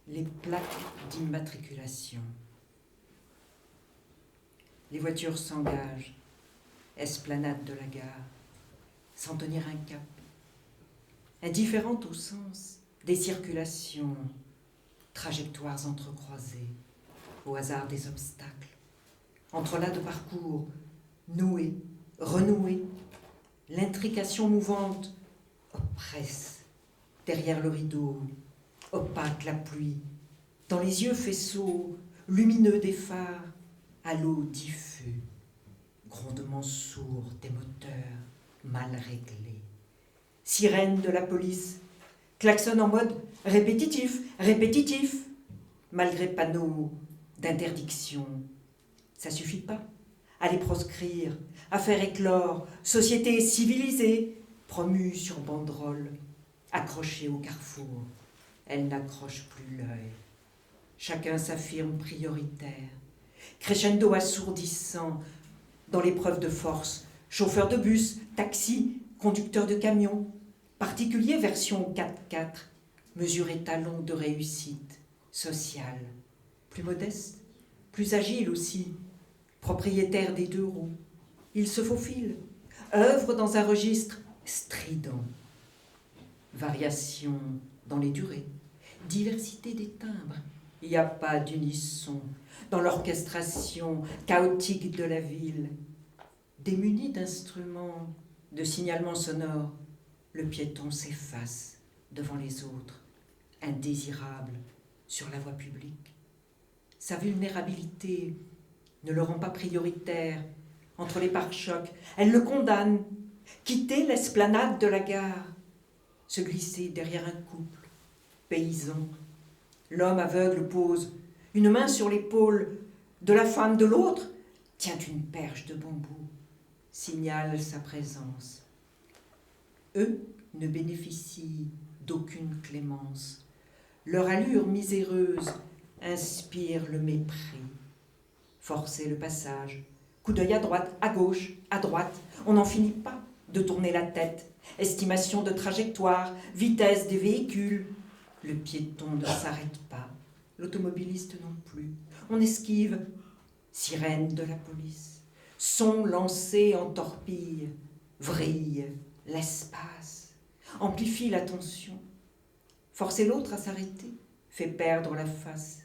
Les plaques d'immatriculation. Les voitures s'engagent, esplanade de la gare, sans tenir un cap. Indifférentes au sens des circulations, trajectoires entrecroisées, au hasard des obstacles. Entrelacs de parcours, noués, renoués, l'intrication mouvante oppresse derrière le rideau, opaque la pluie, dans les yeux faisceaux lumineux des phares, à l'eau diffus, grondement sourd des moteurs mal réglés. Sirène de la police, klaxon en mode répétitif, répétitif, malgré panneaux d'interdiction. Ça suffit pas à les proscrire, à faire éclore société civilisée, promue sur banderole, accrochée au carrefour. Elle n'accroche plus l'œil. Chacun s'affirme prioritaire. Crescendo assourdissant dans l'épreuve de force. Chauffeur de bus, taxi, conducteur de camion. Particulier version 4x4. Mesure étalon de réussite sociale. Plus modeste, plus agile aussi. Propriétaire des 2 roues. Il se faufile. Œuvre dans un registre strident. Variation dans les durées, diversité des timbres. Il n'y a pas d'unisson dans l'orchestration chaotique de la ville. Démuni d'instruments, de signalements sonores, le piéton s'efface devant les autres, indésirable sur la voie publique. Sa vulnérabilité ne le rend pas prioritaire entre les pare-chocs. Elle le condamne. Quitter l'esplanade de la gare, se glisser derrière un couple, paysan. L'homme aveugle pose une main sur l'épaule de la femme, de l'autre tient une perche de bambou, signale sa présence. Eux ne bénéficient d'aucune clémence. Leur allure miséreuse inspire le mépris. Forcer le passage, coup d'œil à droite, à gauche, à droite, on n'en finit pas de tourner la tête. Estimation de trajectoire, vitesse des véhicules. Le piéton ne s'arrête pas, l'automobiliste non plus. On esquive, sirène de la police. Son lancé en torpille, vrille l'espace, amplifie la tension. Forcer l'autre à s'arrêter, fait perdre la face.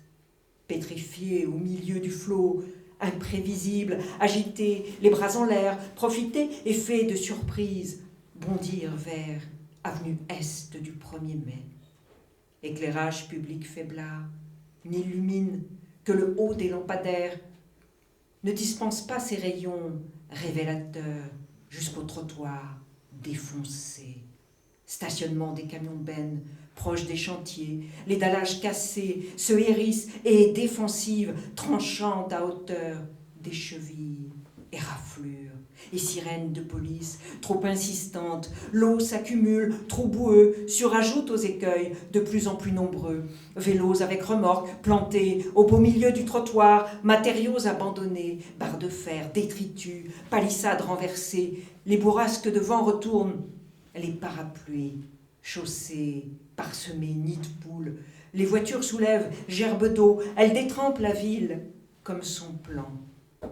Pétrifié au milieu du flot, imprévisible, agité, les bras en l'air, profiter, effet de surprise, bondir vers avenue Est du 1er mai. Éclairage public faiblard, n'illumine que le haut des lampadaires, ne dispense pas ses rayons révélateurs jusqu'au trottoir défoncé. Stationnement des camions-bennes proches des chantiers, les dallages cassés se hérissent et défensives, tranchant à hauteur des chevilles, et raflures, et sirènes de police, trop insistantes, l'eau s'accumule, trou boueux, surajoute aux écueils, de plus en plus nombreux, vélos avec remorques plantés au beau milieu du trottoir, matériaux abandonnés, barres de fer, détritus, palissades renversées, les bourrasques de vent retournent, les parapluies, chaussées, parsemées, nids de poules, les voitures soulèvent gerbes d'eau, elles détrempent la ville, comme son plan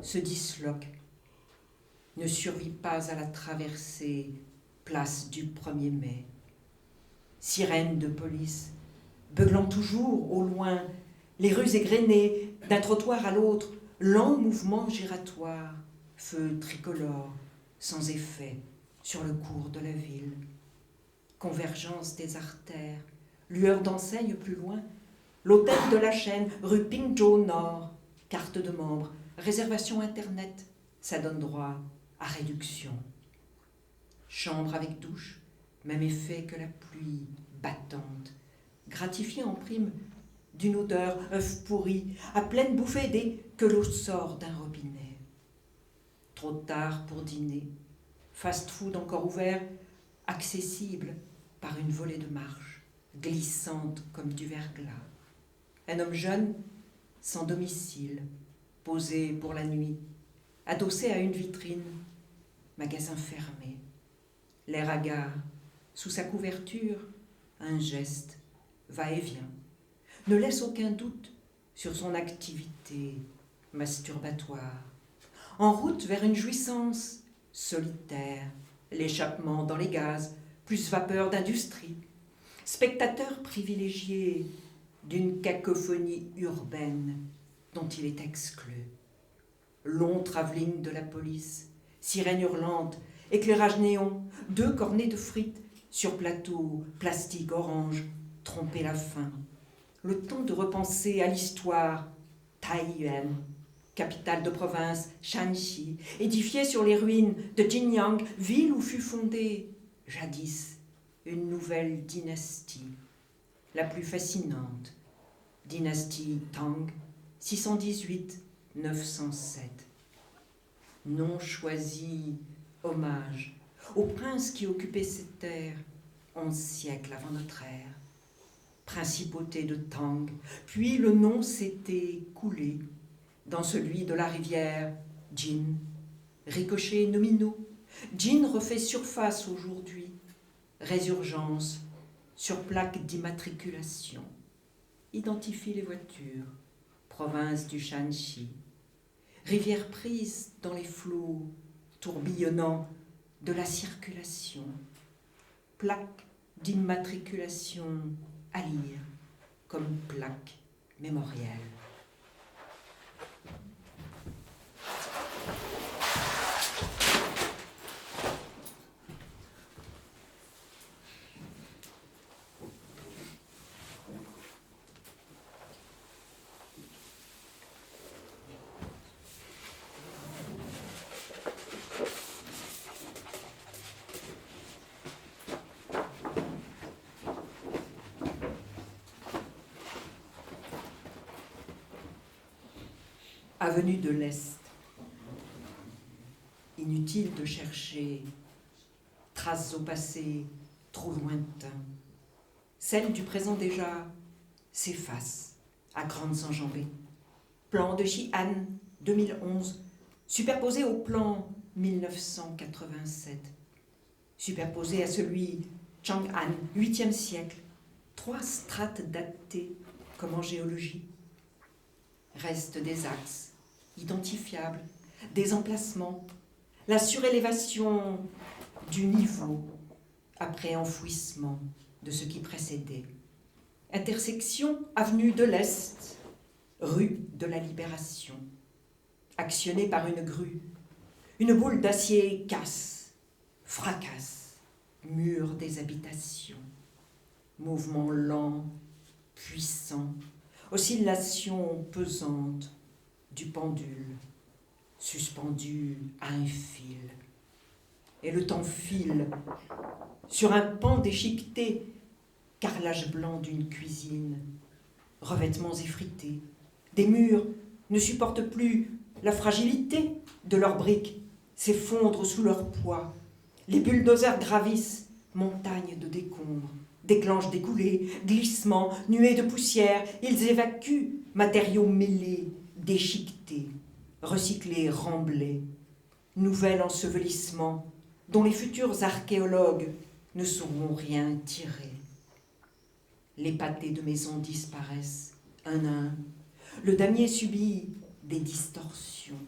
se disloque, ne survit pas à la traversée, place du 1er mai. Sirène de police, beuglant toujours au loin, les rues égrenées, d'un trottoir à l'autre, lent mouvement giratoire, feu tricolore, sans effet, sur le cours de la ville. Convergence des artères, lueur d'enseigne plus loin, l'hôtel de la Chaîne, rue Pingzhou Nord, carte de membre, réservation internet, ça donne droit à réduction. Chambre avec douche, même effet que la pluie battante, gratifiée en prime d'une odeur œuf pourri, à pleine bouffée dès que l'eau sort d'un robinet. Trop tard pour dîner, fast-food encore ouvert, accessible par une volée de marche, glissante comme du verglas. Un homme jeune, sans domicile, posé pour la nuit, adossé à une vitrine, magasin fermé. L'air hagard, sous sa couverture, un geste, va-et-vient, ne laisse aucun doute sur son activité masturbatoire. En route vers une jouissance solitaire, l'échappement dans les gaz, plus vapeur d'industrie, spectateur privilégié d'une cacophonie urbaine dont il est exclu. Long travelling de la police, sirène hurlante, éclairage néon, 2 cornets de frites sur plateau plastique orange, tromper la faim. Le temps de repenser à l'histoire. Taiyuan, capitale de province, Shanxi, édifiée sur les ruines de Jinyang, ville où fut fondée, jadis, une nouvelle dynastie, la plus fascinante, dynastie Tang, 618-907. Non choisi hommage au prince qui occupait ces terres 11 siècles avant notre ère. Principauté de Tang, puis le nom s'était coulé dans celui de la rivière Jin. Ricochets nominaux, Jin refait surface aujourd'hui. Résurgence sur plaque d'immatriculation. Identifie les voitures, province du Shanxi. Rivière prise dans les flots tourbillonnants de la circulation. Plaque d'immatriculation à lire comme plaque mémorielle. avenue de l'Est. Inutile de chercher traces au passé trop lointain. Celles du présent déjà s'effacent à grandes enjambées. Plan de Xi'an 2011, superposé au plan 1987, superposé à celui Chang'an 8e siècle, 3 strates datées comme en géologie. Restent des axes identifiables, des emplacements, la surélévation du niveau après enfouissement de ce qui précédait. Intersection avenue de l'Est, rue de la Libération. Actionnée par une grue, une boule d'acier casse, fracasse, mur des habitations. Mouvement lent, puissant, oscillation pesante du pendule, suspendu à un fil. Et le temps file sur un pan déchiqueté, carrelage blanc d'une cuisine, revêtements effrités. Des murs ne supportent plus la fragilité de leurs briques, s'effondrent sous leur poids. Les bulldozers gravissent, montagnes de décombres, déclenchent des coulées, glissements, nuées de poussière. Ils évacuent matériaux mêlés, déchiquetés, recyclés, remblés. Nouvel ensevelissement dont les futurs archéologues ne sauront rien tirer. Les pâtés de maisons disparaissent, un à un. Le damier subit des distorsions.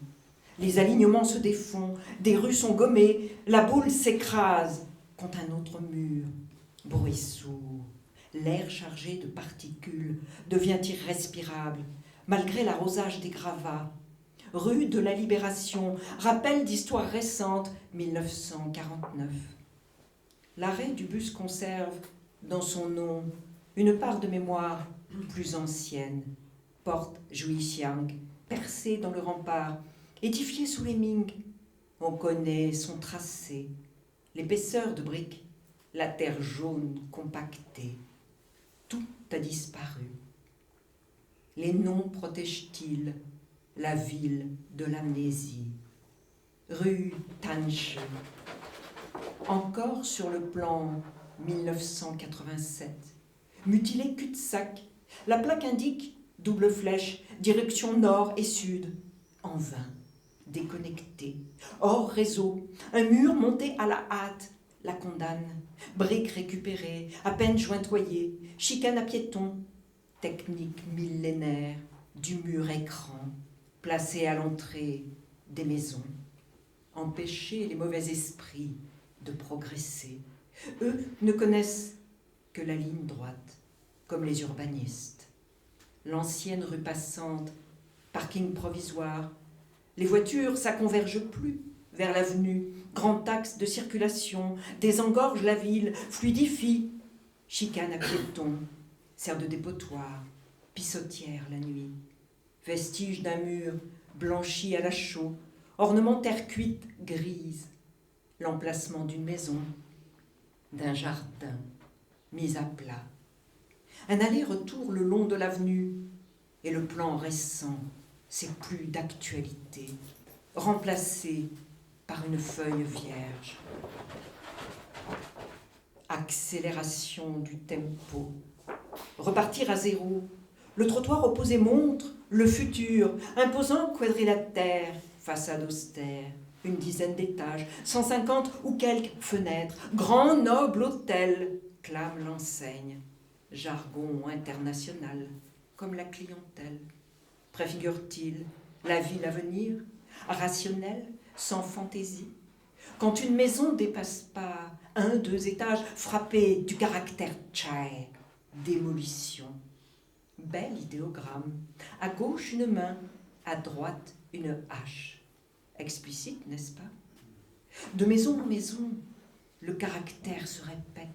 Les alignements se défont, des rues sont gommées, la boule s'écrase contre un autre mur. Bruit sourd, l'air chargé de particules devient irrespirable, malgré l'arrosage des gravats. Rue de la Libération, rappel d'histoire récente, 1949. L'arrêt du bus conserve dans son nom une part de mémoire plus ancienne. Porte Juixiang, percée dans le rempart, édifiée sous les Ming. On connaît son tracé, l'épaisseur de briques, la terre jaune compactée. Tout a disparu. Les noms protègent-ils la ville de l'amnésie? Rue Tanche. Encore sur le plan 1987. Mutilé cul-de-sac. La plaque indique double flèche, direction nord et sud. En vain, déconnecté, hors réseau, un mur monté à la hâte la condamne. Briques récupérées, à peine jointoyées, chicane à piétons, technique millénaire du mur écran, placé à l'entrée des maisons. Empêcher les mauvais esprits de progresser. Eux ne connaissent que la ligne droite, comme les urbanistes. L'ancienne rue passante, parking provisoire. Les voitures, ça converge plus vers l'avenue. Grand axe de circulation, désengorge la ville, fluidifie. Chicane à piétons, sert de dépotoir, pissotière la nuit. Vestige d'un mur blanchi à la chaux, ornementaire cuite grise. L'emplacement d'une maison, d'un jardin mis à plat. Un aller-retour le long de l'avenue, et le plan récent, c'est plus d'actualité, remplacé par une feuille vierge. Accélération du tempo, repartir à zéro. Le trottoir opposé montre le futur, imposant quadrilatère, façade austère, une dizaine d'étages, 150 ou quelques fenêtres, grand noble hôtel, clame l'enseigne. Jargon international, comme la clientèle. Préfigure-t-il la ville à venir, rationnelle, sans fantaisie? Quand une maison dépasse pas 1-2 étages, frappée du caractère tchaï, démolition. Bel idéogramme. À gauche une main, à droite une hache. Explicite, n'est-ce pas? De maison en maison, le caractère se répète.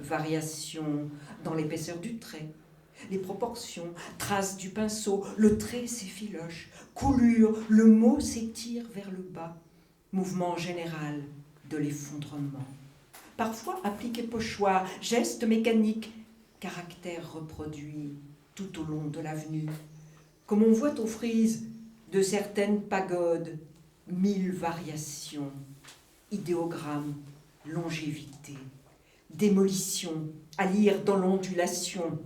Variation dans l'épaisseur du trait, les proportions, traces du pinceau, le trait s'effiloche, coulure, le mot s'étire vers le bas, mouvement général de l'effondrement. Parfois appliqué pochoir, geste mécanique, caractère reproduit tout au long de l'avenue, comme on voit aux frises de certaines pagodes, 1000 variations, idéogrammes, longévité, démolition, à lire dans l'ondulation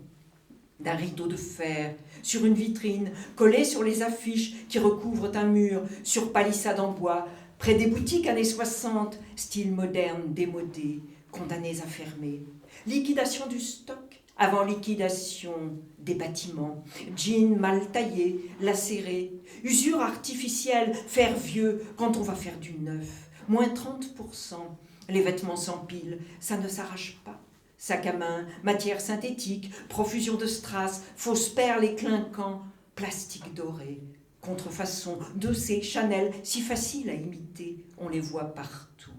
d'un rideau de fer, sur une vitrine, collé sur les affiches qui recouvrent un mur, sur palissade en bois, près des boutiques années 60, style moderne démodé, condamnés à fermer. Liquidation du stock, avant liquidation des bâtiments, jeans mal taillés, lacérés, usure artificielle, fer vieux quand on va faire du neuf, moins 30%, les vêtements s'empilent, ça ne s'arrache pas. Sac à main, matière synthétique, profusion de strass, fausses perles et clinquants, plastique doré, contrefaçon, Dossé, Chanel, si facile à imiter, on les voit partout.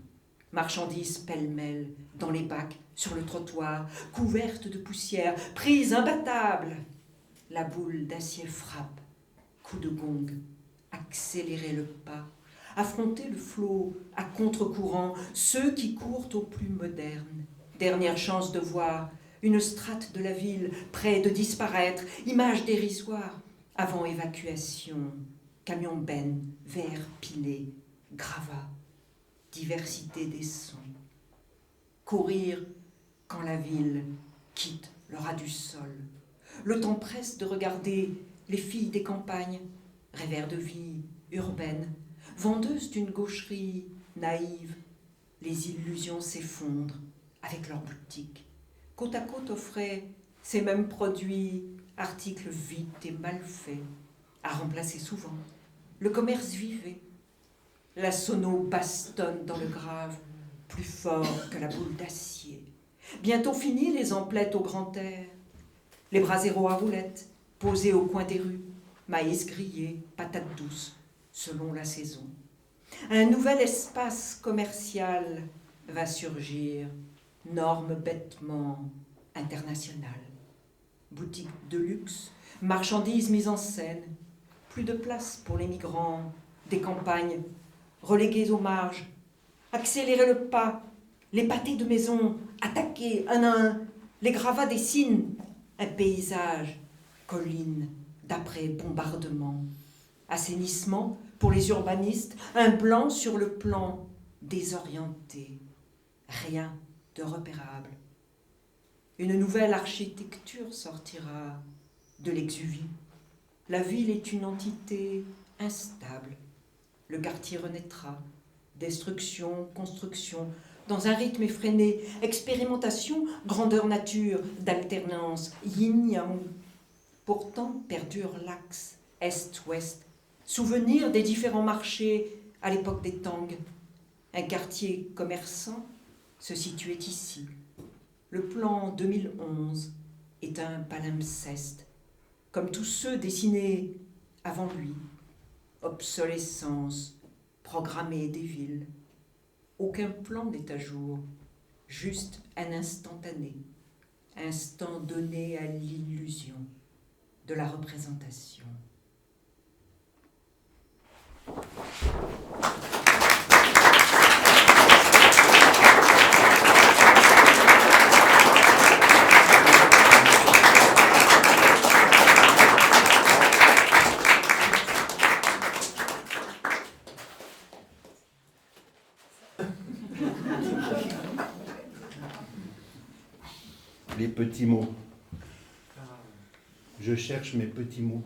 Marchandises pêle-mêle, dans les bacs, sur le trottoir, couvertes de poussière, prises imbattables. La boule d'acier frappe, coup de gong, accélérer le pas, affronter le flot à contre-courant, ceux qui courent au plus moderne. Dernière chance de voir une strate de la ville près de disparaître, image dérisoire, avant évacuation, camion benne, verre pilé, gravats, diversité des sons. Courir quand la ville quitte le ras du sol. Le temps presse de regarder les filles des campagnes, rêveurs de vie urbaine, vendeuses d'une gaucherie naïve. Les illusions s'effondrent avec leurs boutiques. Côte à côte offraient ces mêmes produits, articles vides et mal faits, à remplacer souvent. Le commerce vivait. La sono bastonne dans le grave, plus fort que la boule d'acier. Bientôt fini les emplettes au grand air, les braseros à roulettes, posés au coin des rues, maïs grillé, patates douces, selon la saison. Un nouvel espace commercial va surgir, normes bêtement internationales. Boutiques de luxe, marchandises mises en scène, plus de place pour les migrants des campagnes, relégués aux marges, accélérer le pas, les pâtés de maison, attaqués un à un, les gravats dessinent un paysage, collines d'après bombardement, assainissement pour les urbanistes, un blanc sur le plan désorienté, rien de repérable. Une nouvelle architecture sortira de l'exuvie. La ville est une entité instable. Le quartier renaîtra. Destruction, construction, dans un rythme effréné, expérimentation, grandeur nature, d'alternance, yin-yang. Pourtant perdure l'axe est-ouest, souvenir des différents marchés à l'époque des Tang. Un quartier commerçant se situait ici. Le plan 2011 est un palimpseste, comme tous ceux dessinés avant lui. Obsolescence programmée des villes. Aucun plan n'est à jour, juste un instantané, instant donné à l'illusion de la représentation. Les petits mots. Je cherche mes petits mots.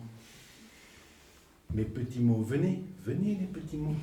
Mes petits mots, venez, venez les petits mots.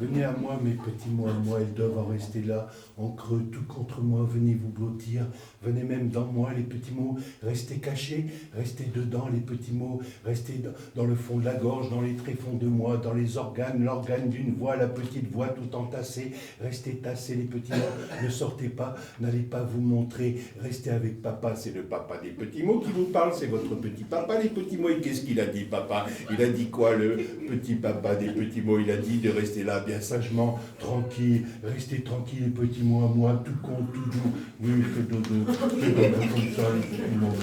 Venez à moi, mes petits mots à moi, ils doivent en rester là, en creux, tout contre moi, venez vous blottir. Venez même dans moi, les petits mots, restez cachés, restez dedans, les petits mots, restez dans le fond de la gorge, dans les tréfonds de moi, dans les organes, l'organe d'une voix, la petite voix tout entassée. Restez tassés, les petits mots, ne sortez pas, n'allez pas vous montrer, restez avec papa, c'est le papa des petits mots qui vous parle, c'est votre petit papa, les petits mots. Et qu'est-ce qu'il a dit, papa? Il a dit quoi, le petit papa des petits mots? Il a dit de rester là bien sagement, tranquille, restez tranquille les petits mots à moi, tout con, tout doux. Oui, fais dodo comme ça les petits mots.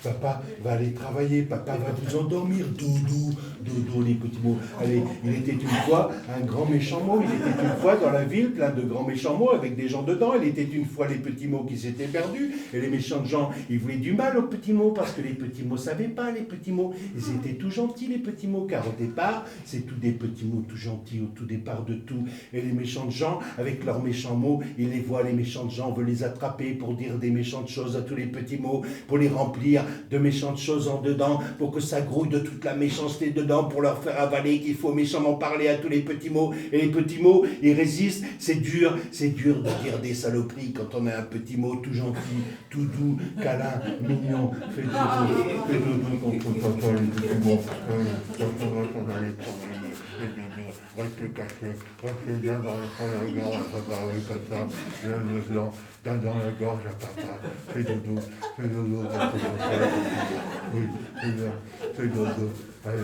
Papa va aller travailler, papa va vous endormir, doudou, dodo les petits mots. Allez, il était une fois un grand méchant mot, il était une fois dans la ville plein de grands méchants mots avec des gens dedans. Il était une fois les petits mots qui s'étaient perdus et les méchants gens, ils voulaient du mal aux petits mots parce que les petits mots savaient pas les petits mots. Ils étaient tout gentils les petits mots car au départ, c'est tous des petits mots tout gentils au tout départ de tout. Et les méchantes gens, avec leurs méchants mots, ils les voient, les méchantes gens, on veut les attraper pour dire des méchantes choses à tous les petits mots, pour les remplir de méchantes choses en dedans, pour que ça grouille de toute la méchanceté dedans, pour leur faire avaler qu'il faut méchamment parler à tous les petits mots. Et les petits mots, ils résistent, c'est dur de dire des saloperies quand on a un petit mot tout gentil, tout doux, câlin, mignon, fais dodo contre papa, les petits mots, quand on va les promener, les doudous, restez cachés, restez bien dans la gorge à papa, oui papa, bien le blanc, bien dans la gorge à papa, fais dodo, contre papa, les petits mots, oui, c'est bien, fais dodo, allez,